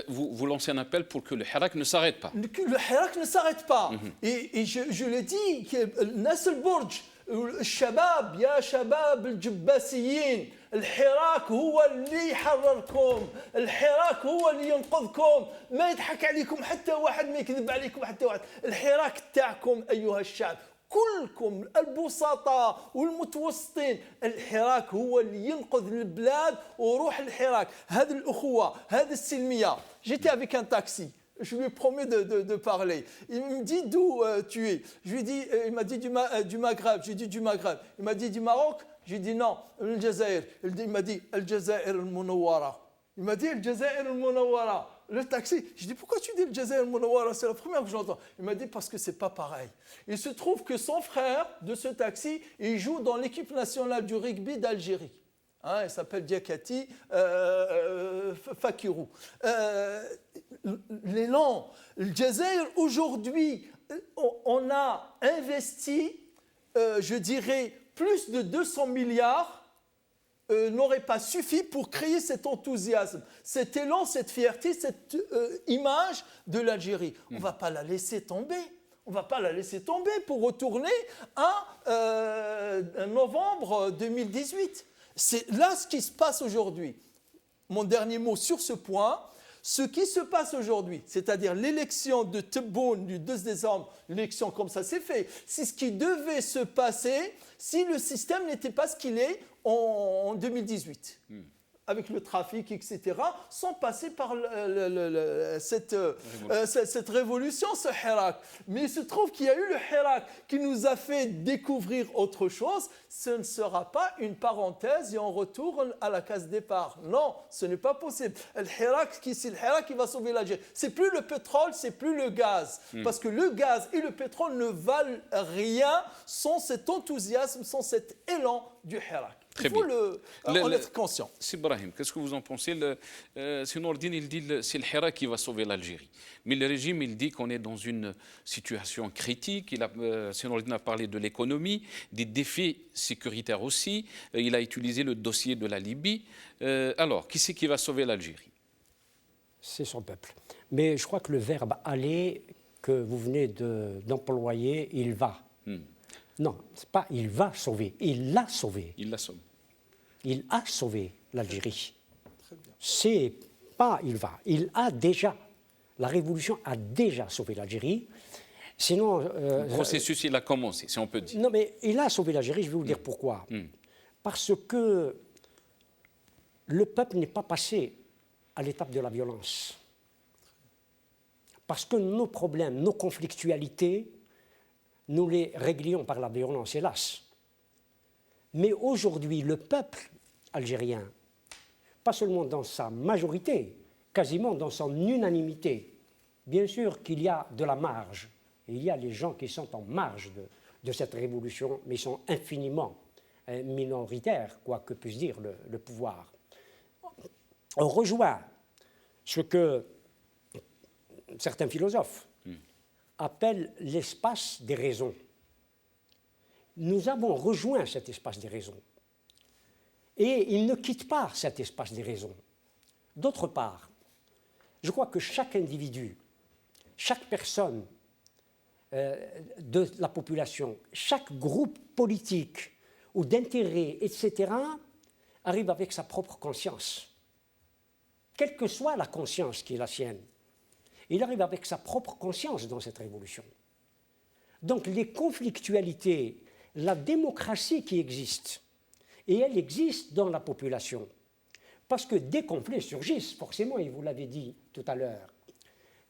vous lancez un appel pour que le hirak ne s'arrête pas. Que le hirak ne s'arrête pas. Et je le dis, الناس البرج الشباب يا شباب الجباسيين، الحراك هو اللي يحرركم، الحراك هو اللي ينقذكم، ما يضحك عليكم حتى واحد، ما يكذب عليكم حتى واحد. الحراك تاعكم أيها الشعب كلكم البسطاء والمتوسطين، الحراك هو اللي ينقذ البلاد وروح الحراك. هذه الأخوة، هذه السلمية. J'étais avec un taxi. Je lui ai promis de parler. Il me dit d'où tu es. Je lui dis, il m'a dit du Maghreb. Je lui ai dit du Maghreb. Il m'a dit du Maroc. Je lui ai dit non, le Jazair. Il m'a dit le Jazair al-Munawwara. Il m'a dit le Jazair al-Munawwara. Le taxi. Je dis pourquoi tu dis le Jazair al-Munawwara? C'est la première que j'entends. Il m'a dit parce que c'est pas pareil. Il se trouve que son frère de ce taxi, il joue dans l'équipe nationale du rugby d'Algérie. Hein, il s'appelle Diakati Fakirou. L'élan, le Jazair, aujourd'hui, on a investi, je dirais, plus de 200 milliards n'aurait pas suffi pour créer cet enthousiasme, cet élan, cette fierté, cette image de l'Algérie. On ne va pas la laisser tomber. On ne va pas la laisser tomber pour retourner à novembre 2018. C'est là ce qui se passe aujourd'hui. Mon dernier mot sur ce point, ce qui se passe aujourd'hui, c'est-à-dire l'élection de Tebboune du 2 décembre, l'élection comme ça s'est fait, c'est ce qui devait se passer si le système n'était pas ce qu'il est en 2018. Avec le trafic, etc., sans passer par cette révolution, ce hirak. Mais il se trouve qu'il y a eu le hirak qui nous a fait découvrir autre chose. Ce ne sera pas une parenthèse et on retourne à la case départ. Non, ce n'est pas possible. C'est le hirak qui va sauver l'Algérie. C'est plus le pétrole, c'est plus le gaz. Parce que le gaz et le pétrole ne valent rien sans cet enthousiasme, sans cet élan du hirak. Très Il faut bien. en être conscient. Ibrahim, qu'est-ce que vous en pensez? Nourdine, il dit que c'est le hirak qui va sauver l'Algérie. Mais le régime, il dit qu'on est dans une situation critique. Nourdine a parlé de l'économie, des défis sécuritaires aussi. Il a utilisé le dossier de la Libye. Alors, qui c'est qui va sauver l'Algérie? C'est son peuple. Mais je crois que le verbe « aller » que vous venez d'employer, il va. Non, c'est pas il va sauver, il l'a sauvé. Il l'a sauvé. Il a sauvé l'Algérie. C'est pas il va, il a déjà. La révolution a déjà sauvé l'Algérie. Sinon. Le processus, il a commencé, si on peut dire. Non, mais il a sauvé l'Algérie, je vais vous dire pourquoi. Parce que le peuple n'est pas passé à l'étape de la violence. Parce que nos problèmes, nos conflictualités, nous les réglions par la violence, hélas. Mais aujourd'hui, le peuple algérien, pas seulement dans sa majorité, quasiment dans son unanimité, bien sûr qu'il y a de la marge, il y a les gens qui sont en marge de cette révolution, mais ils sont infiniment minoritaire, quoi que puisse dire le pouvoir. On rejoint ce que certains philosophes appellent l'espace des raisons. Nous avons rejoint cet espace des raisons. Et il ne quitte pas cet espace des raisons. D'autre part, je crois que chaque individu, chaque personne de la population, chaque groupe politique ou d'intérêt, etc., arrive avec sa propre conscience. Quelle que soit la conscience qui est la sienne, il arrive avec sa propre conscience dans cette révolution. Donc les conflictualités, la démocratie qui existe, et elle existe dans la population, parce que des conflits surgissent, forcément, et vous l'avez dit tout à l'heure,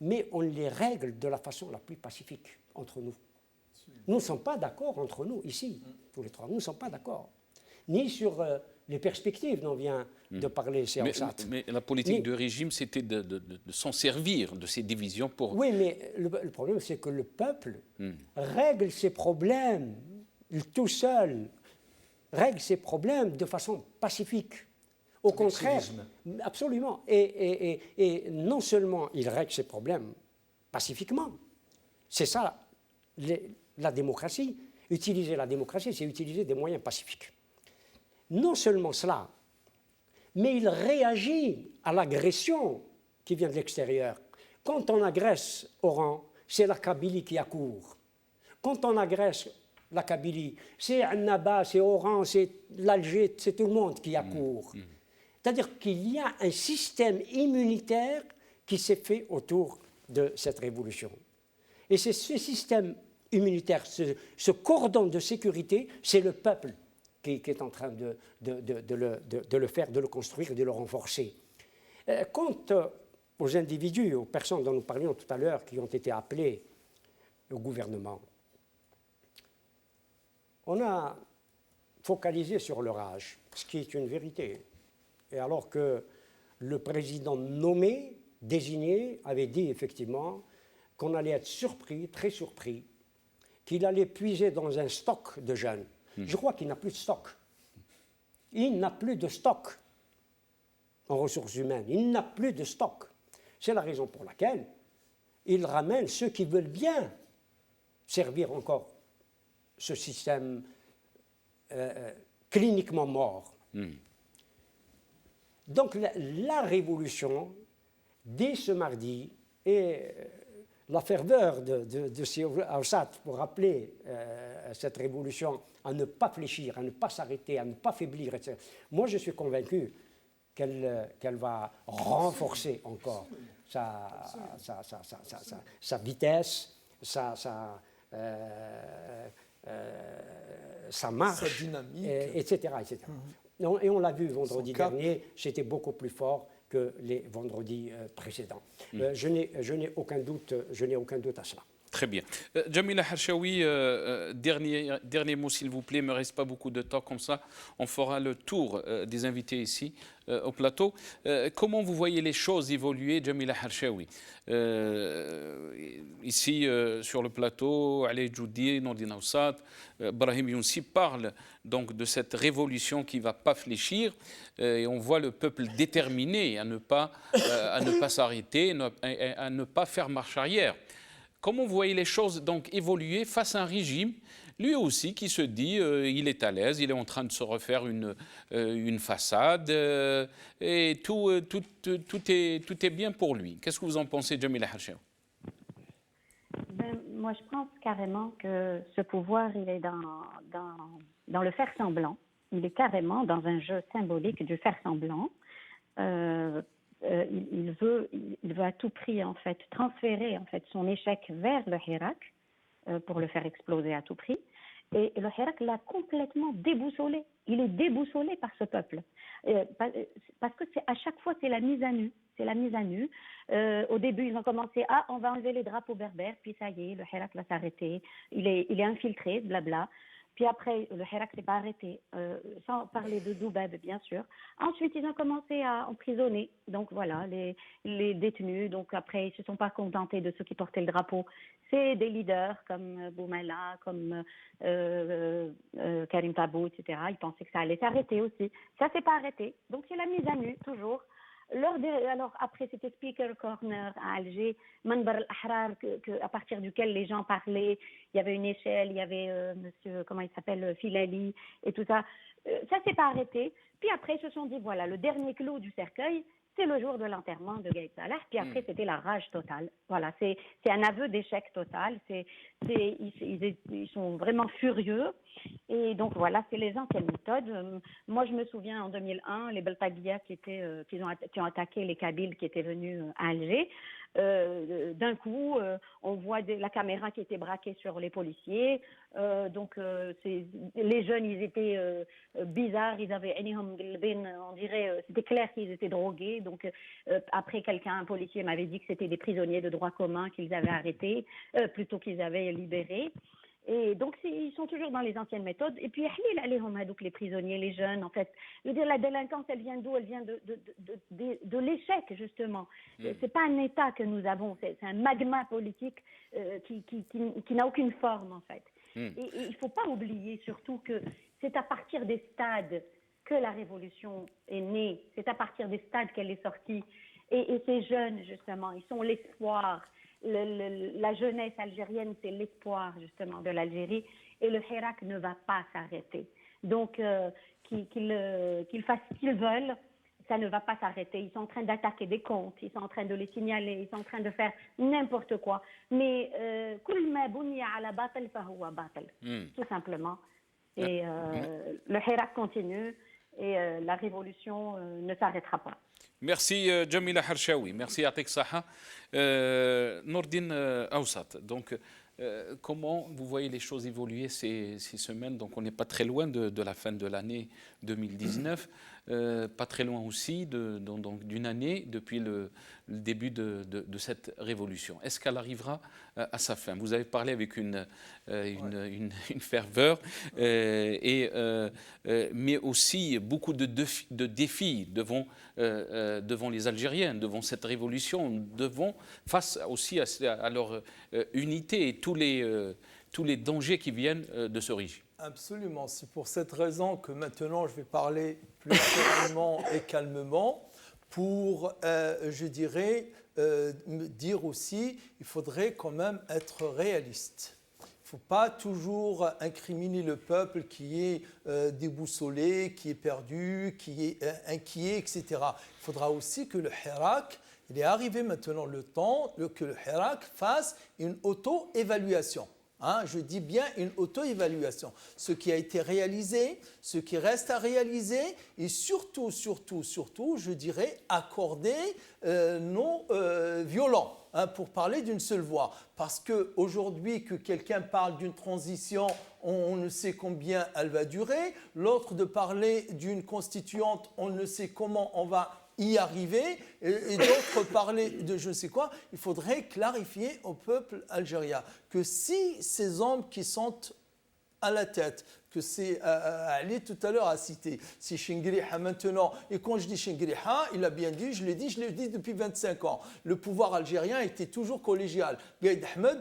mais on les règle de la façon la plus pacifique entre nous. Nous ne sommes pas d'accord entre nous, ici, tous les trois, nous ne sommes pas d'accord, ni sur les perspectives dont vient de parler Seaoussat. Mais la politique du régime, c'était de s'en servir de ces divisions pour... Oui, mais le problème, c'est que le peuple règle ses problèmes tout seul, règle ses problèmes de façon pacifique. Au contraire, absolument. Et non seulement il règle ses problèmes pacifiquement, c'est ça la démocratie. Utiliser la démocratie, c'est utiliser des moyens pacifiques. Non seulement cela, mais il réagit à l'agression qui vient de l'extérieur. Quand on agresse Oran, c'est la Kabylie qui accourt. Quand on agresse la Kabylie, c'est Annaba, c'est Oran, c'est l'Alger, c'est tout le monde qui accourt. C'est-à-dire qu'il y a un système immunitaire qui s'est fait autour de cette révolution. Et c'est ce système immunitaire, ce cordon de sécurité, c'est le peuple qui est en train de le faire, de le construire et de le renforcer. Quant aux individus, aux personnes dont nous parlions tout à l'heure, qui ont été appelées au gouvernement, on a focalisé sur leur âge, ce qui est une vérité. Et alors que le président nommé, désigné, avait dit effectivement qu'on allait être surpris, très surpris, qu'il allait puiser dans un stock de jeunes. Je crois qu'il n'a plus de stock. Il n'a plus de stock en ressources humaines. Il n'a plus de stock. C'est la raison pour laquelle il ramène ceux qui veulent bien servir encore ce système cliniquement mort. Donc la révolution, dès ce mardi, et la ferveur de Seaoussat pour rappeler cette révolution à ne pas fléchir, à ne pas s'arrêter, à ne pas faiblir, etc. Moi, je suis convaincu qu'elle va renforcer encore sa vitesse, sa marche, sa dynamique, etc. Et on l'a vu vendredi dernier, c'était beaucoup plus fort que les vendredis précédents. Je n'ai aucun doute à cela. Très bien. Jamila Harshawi, dernier mot s'il vous plaît, il ne me reste pas beaucoup de temps comme ça. On fera le tour des invités ici au plateau. Comment vous voyez les choses évoluer, Jamila Harshawi? Ici sur le plateau, Ali Djoudi, Nordine Aoussat, Brahim Younsi parlent donc de cette révolution qui ne va pas fléchir et on voit le peuple déterminé à ne pas s'arrêter, à ne pas faire marche arrière. Comment vous voyez les choses donc évoluer face à un régime, lui aussi, qui se dit il est à l'aise, il est en train de se refaire une façade et tout est bien pour lui. Qu'est-ce que vous en pensez, Jamila Harshawi? Moi, je pense carrément que ce pouvoir, il est dans le faire semblant. Il est carrément dans un jeu symbolique du faire semblant. Il veut à tout prix en fait transférer en fait son échec vers le Hirak pour le faire exploser à tout prix. Et le Hirak l'a complètement déboussolé. Il est déboussolé par ce peuple parce que à chaque fois c'est la mise à nu. C'est la mise à nu. Au début ils ont commencé on va enlever les drapeaux berbères, puis ça y est, le Hirak va s'arrêter. Il est infiltré, blabla. Puis après, le Hirak s'est pas arrêté, sans parler de Doubab, bien sûr. Ensuite, ils ont commencé à emprisonner, donc voilà, les détenus. Donc après, ils se sont pas contentés de ceux qui portaient le drapeau. C'est des leaders comme Boumela, comme Karim Tabou, etc. Ils pensaient que ça allait s'arrêter aussi. Ça s'est pas arrêté. Donc c'est la mise à nu, toujours. Alors après, c'était Speaker Corner à Alger, Manbar al-Ahrar, à partir duquel les gens parlaient. Il y avait une échelle, il y avait monsieur, comment il s'appelle, Filali et tout ça. Ça s'est pas arrêté. Puis après, ils se sont dit, voilà, le dernier clou du cercueil, c'est le jour de l'enterrement de Gaïd Salah. Puis après, c'était la rage totale. Voilà, c'est un aveu d'échec total. Ils sont vraiment furieux. Et donc voilà, c'est les anciennes méthodes. Moi, je me souviens en 2001, les Beltagia qui ont attaqué les Kabyles qui étaient venus à Alger. D'un coup, on voit la caméra qui était braquée sur les policiers. Les jeunes, ils étaient bizarres. Ils avaient, on dirait, c'était clair qu'ils étaient drogués. Donc après, un policier m'avait dit que c'était des prisonniers de droit commun qu'ils avaient arrêtés, plutôt qu'ils avaient libérés. Et donc, ils sont toujours dans les anciennes méthodes. Et puis, les prisonniers, les jeunes, en fait. Je veux dire, la délinquance, elle vient d'où? Elle vient de l'échec, justement. C'est pas un État que nous avons, c'est un magma politique qui n'a aucune forme, en fait. Et il faut pas oublier, surtout, que c'est à partir des stades que la révolution est née. C'est à partir des stades qu'elle est sortie. Et ces jeunes, justement, ils sont l'espoir. La jeunesse algérienne, c'est l'espoir justement de l'Algérie, et le Hirak ne va pas s'arrêter. Donc, qu'ils fassent ce qu'ils veulent, ça ne va pas s'arrêter. Ils sont en train d'attaquer des comptes, ils sont en train de les signaler, ils sont en train de faire n'importe quoi. Mais tout simplement. Et le Hirak continue et la révolution ne s'arrêtera pas. Merci Jamila Harshawi, merci Atek Saha. Nourdine Aoussat, donc comment vous voyez les choses évoluer ces semaines? Donc on n'est pas très loin de la fin de l'année 2019, pas très loin aussi d'une année depuis le début de cette révolution. Est-ce qu'elle arrivera à sa fin? Vous avez parlé avec une ferveur, mais aussi beaucoup de défis devant les Algériens, devant cette révolution, face aussi à leur unité et tous les dangers qui viennent de ce régime. Absolument. C'est pour cette raison que maintenant je vais parler plus sereinement et calmement pour, je dirais, dire aussi, il faudrait quand même être réaliste. Il ne faut pas toujours incriminer le peuple qui est déboussolé, qui est perdu, qui est inquiet, etc. Il faudra aussi que le Hirak, il est arrivé maintenant le temps que le Hirak fasse une auto-évaluation. Je dis bien une auto-évaluation. Ce qui a été réalisé, ce qui reste à réaliser, et surtout, je dirais, accorder non violents, pour parler d'une seule voix. Parce qu'aujourd'hui, que quelqu'un parle d'une transition, on ne sait combien elle va durer. L'autre de parler d'une constituante, on ne sait comment on va y arriver, et d'autres parler de je ne sais quoi. Il faudrait clarifier au peuple algérien que si ces hommes qui sont à la tête, que c'est Ali tout à l'heure a cité, si Chenguiriha maintenant, et quand je dis Chenguiriha, il a bien dit, je l'ai dit depuis 25 ans, le pouvoir algérien était toujours collégial. Gaïd Ahmed,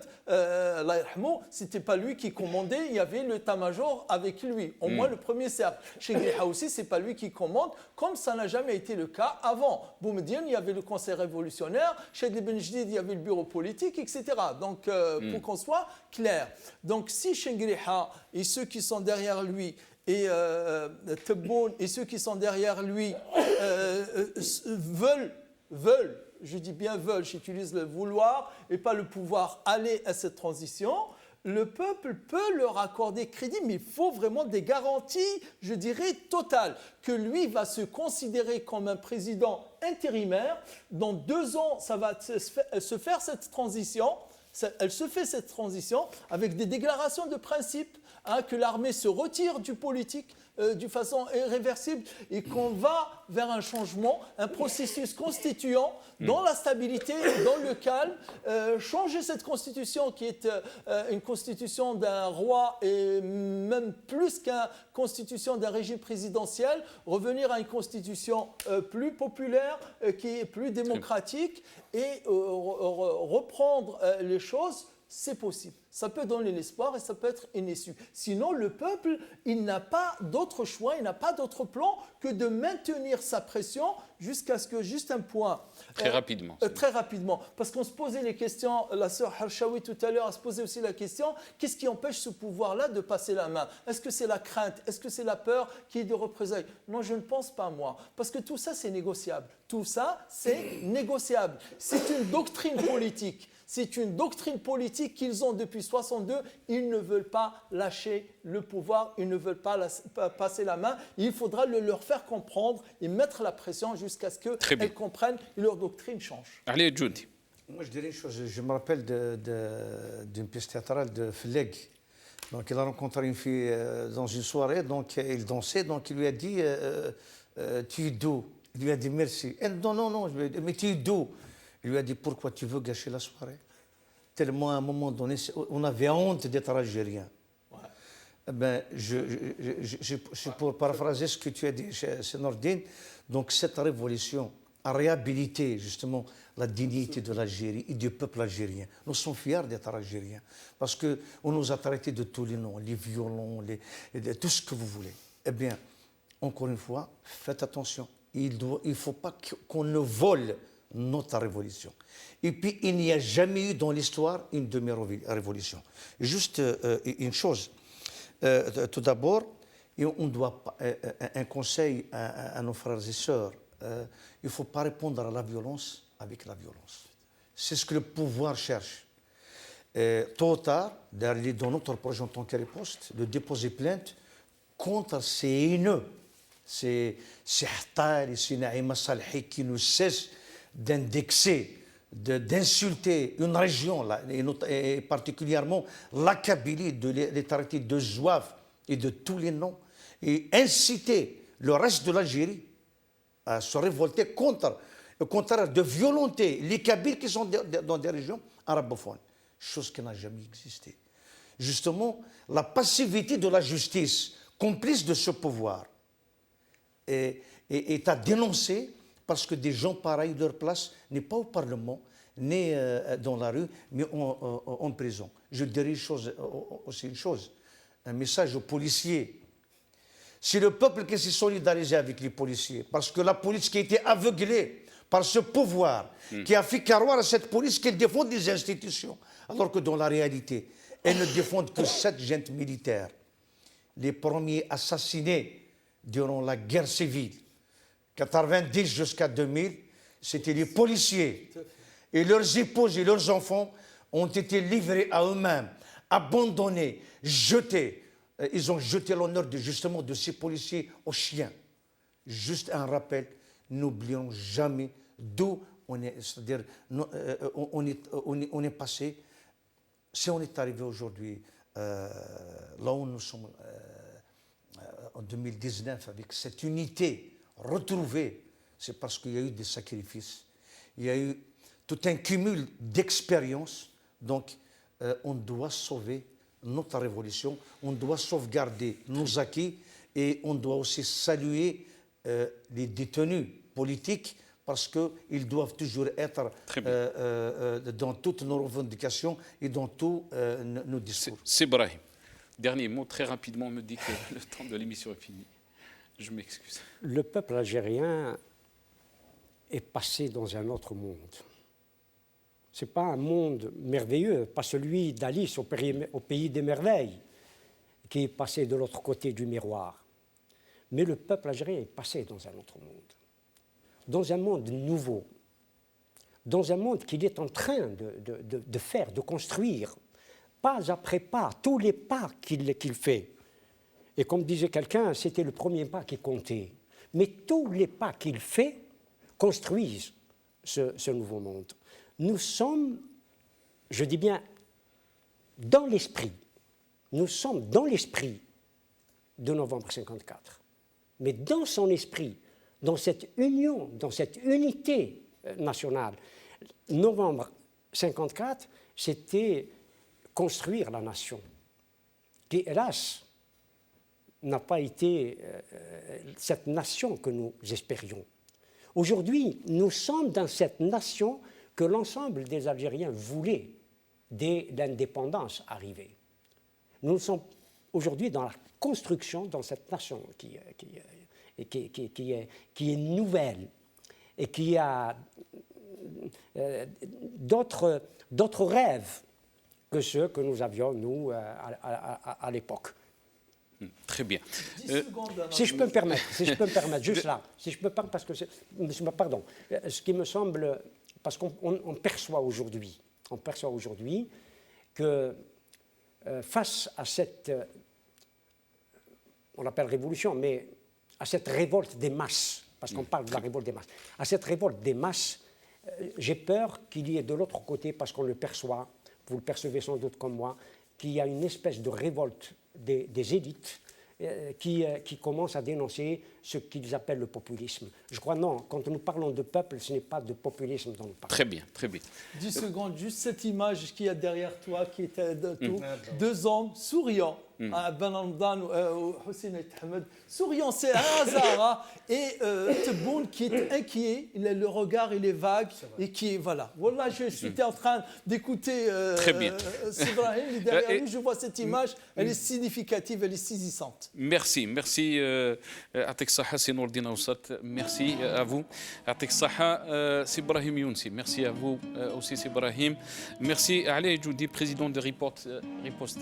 c'était pas lui qui commandait, il y avait l'état-major avec lui, au moins le premier cercle. Chenguiriha aussi, c'est pas lui qui commande, comme ça n'a jamais été le cas avant. Boumediene, il y avait le conseil révolutionnaire, chez les Benjdid, il y avait le bureau politique, etc. Donc, pour qu'on soit clair. Donc, si Chenguiriha et ceux qui sont derrière lui et Tebboune et ceux qui sont derrière lui veulent, je dis bien veulent, j'utilise le vouloir et pas le pouvoir, aller à cette transition, le peuple peut leur accorder crédit, mais il faut vraiment des garanties, je dirais, totales, que lui va se considérer comme un président intérimaire. Dans 2 ans, ça va se faire cette transition. Elle se fait cette transition avec des déclarations de principe, que l'armée se retire du politique, d'une façon irréversible et qu'on va vers un changement, un processus constituant dans la stabilité, dans le calme, changer cette constitution qui est une constitution d'un roi et même plus qu'une constitution d'un régime présidentiel, revenir à une constitution plus populaire, qui est plus démocratique et reprendre les choses. C'est possible. Ça peut donner l'espoir et ça peut être une issue. Sinon, le peuple, il n'a pas d'autre choix, il n'a pas d'autre plan que de maintenir sa pression jusqu'à ce que, juste un point. Très rapidement. Très rapidement. Parce qu'on se posait les questions, la sœur Harshawi tout à l'heure a se posé aussi la question, qu'est-ce qui empêche ce pouvoir-là de passer la main? Est-ce que c'est la crainte? Est-ce que c'est la peur qui est de représailles? Non, je ne pense pas, moi. Parce que tout ça, c'est négociable. Tout ça, c'est négociable. C'est une doctrine politique. C'est une doctrine politique qu'ils ont depuis 1962. Ils ne veulent pas lâcher le pouvoir, ils ne veulent pas passer la main. Il faudra leur faire comprendre et mettre la pression jusqu'à ce qu'elles comprennent et leur doctrine change. Allez, Judy. Moi, je dirais une chose. Je me rappelle d'une pièce théâtrale de Fleg. Donc, il a rencontré une fille dans une soirée. Donc, il dansait. Donc, il lui a dit tu es doux. Il lui a dit merci. Elle dit non, mais tu es doux. Il lui a dit pourquoi tu veux gâcher la soirée? Tellement à un moment donné, on avait honte d'être algérien. Ouais. Ben, c'est pour paraphraser ce que tu as dit, c'est Nordine. Donc cette révolution a réhabilité justement la dignité de l'Algérie et du peuple algérien. Nous sommes fiers d'être algériens parce qu'on nous a traités de tous les noms, les violons, tout ce que vous voulez. Eh bien, encore une fois, faites attention. Il ne faut pas qu'on ne vole notre révolution. Et puis, il n'y a jamais eu dans l'histoire une demi-révolution. Juste une chose. Tout d'abord, on doit, un conseil à nos frères et sœurs, il ne faut pas répondre à la violence avec la violence. C'est ce que le pouvoir cherche. Tôt ou tard, d'aller dans notre projet en tant que riposte, de déposer plainte contre ces haineux, ces Hattal et ces Naïma Salhi qui nous cessent d'indexer, d'insulter une région, là, et particulièrement la Kabylie, les Tarakites de Zouave et de tous les noms, et inciter le reste de l'Algérie à se révolter contre, au contraire, de violenter les Kabyles qui sont dans des régions arabophones, chose qui n'a jamais existé. Justement, la passivité de la justice, complice de ce pouvoir, est à dénoncer. Parce que des gens pareils, leur place n'est pas au Parlement, ni dans la rue, mais en prison. Je dirais aussi une chose, un message aux policiers. C'est le peuple qui s'est solidarisé avec les policiers, parce que la police qui a été aveuglée par ce pouvoir, qui a fait croire à cette police qu'elle défend des institutions, alors que dans la réalité, elle ne défend que 7 gentes militaires. Les premiers assassinés durant la guerre civile, 90 jusqu'à 2000, c'était les policiers. Et leurs épouses et leurs enfants ont été livrés à eux-mêmes, abandonnés, jetés. Ils ont jeté l'honneur justement de ces policiers aux chiens. Juste un rappel, n'oublions jamais d'où on est, c'est-à-dire on est passé. Si on est arrivé aujourd'hui là où nous sommes en 2019 avec cette unité retrouvée, c'est parce qu'il y a eu des sacrifices, il y a eu tout un cumul d'expériences. Donc, on doit sauver notre révolution, on doit sauvegarder nos acquis et on doit aussi saluer les détenus politiques parce qu'ils doivent toujours être dans toutes nos revendications et dans tous nos discours. C'est Brahim. Dernier mot, très rapidement, on me dit que le temps de l'émission est fini. Je m'excuse. Le peuple algérien est passé dans un autre monde. Ce n'est pas un monde merveilleux, pas celui d'Alice au pays des merveilles, qui est passé de l'autre côté du miroir. Mais le peuple algérien est passé dans un autre monde, dans un monde nouveau, dans un monde qu'il est en train de faire, de construire, pas après pas, tous les pas qu'il fait. Et comme disait quelqu'un, c'était le premier pas qui comptait. Mais tous les pas qu'il fait construisent ce nouveau monde. Nous sommes, je dis bien, dans l'esprit. Nous sommes dans l'esprit de novembre 1954. Mais dans son esprit, dans cette union, dans cette unité nationale, novembre 1954, c'était construire la nation, qui, hélas, n'a pas été cette nation que nous espérions. Aujourd'hui, nous sommes dans cette nation que l'ensemble des Algériens voulaient dès l'indépendance arrivée. Nous sommes aujourd'hui dans la construction de cette nation qui est nouvelle et qui a d'autres rêves que ceux que nous avions, nous, à l'époque. Très bien. Si je peux me permettre, juste là, si je peux pas, parce que pardon, ce qui me semble, parce qu'on perçoit aujourd'hui que face à cette, on l'appelle révolution, mais à cette révolte des masses, parce qu'on parle de la révolte des masses, à cette révolte des masses, j'ai peur qu'il y ait de l'autre côté, parce qu'on le perçoit, vous le percevez sans doute comme moi, qu'il y a une espèce de révolte des élites qui commencent à dénoncer ce qu'ils appellent le populisme. Je crois non, quand nous parlons de peuple, ce n'est pas de populisme dont nous parlons. Très bien, très bien. 10 secondes, juste cette image qui est derrière toi, qui était deux hommes souriants, Ben Ramadan ou Hussein Ahmed, souriants, c'est un hasard, et Tebboune qui est inquiet, le regard il est vague, et qui est, voilà. Voilà, je suis en train d'écouter Sibrahim, derrière lui, je vois cette image, elle est significative, elle est saisissante. Merci, merci Atek Saha, c'est Nourdina Oussat, merci à vous. Atek Saha, c'est Ibrahim Younsi, merci à vous aussi, c'est Ibrahim. Merci à Ali Djoudi, président de Riposte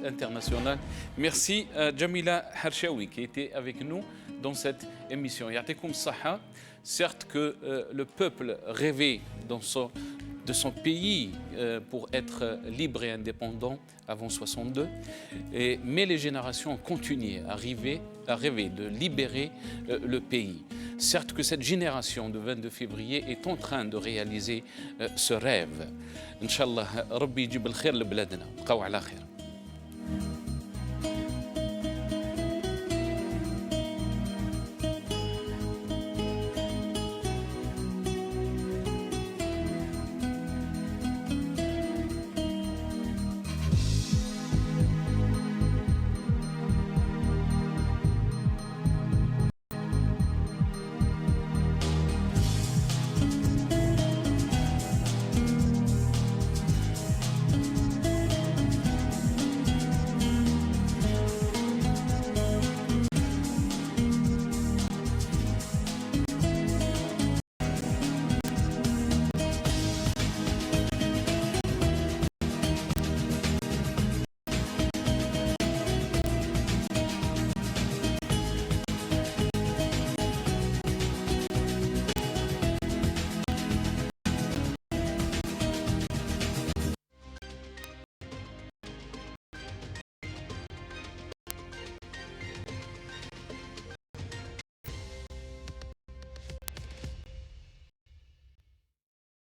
International. Merci à Jamila Harshawi qui était avec nous dans cette émission. Yatekoum Saha, certes que le peuple rêvait de son pays pour être libre et indépendant avant 62, mais les générations ont continué à rêver de libérer le pays. Certes que cette génération de 22 février est en train de réaliser ce rêve. Inch'Allah, Rabbi jib al-khair le bladna. Bqaw ala khair.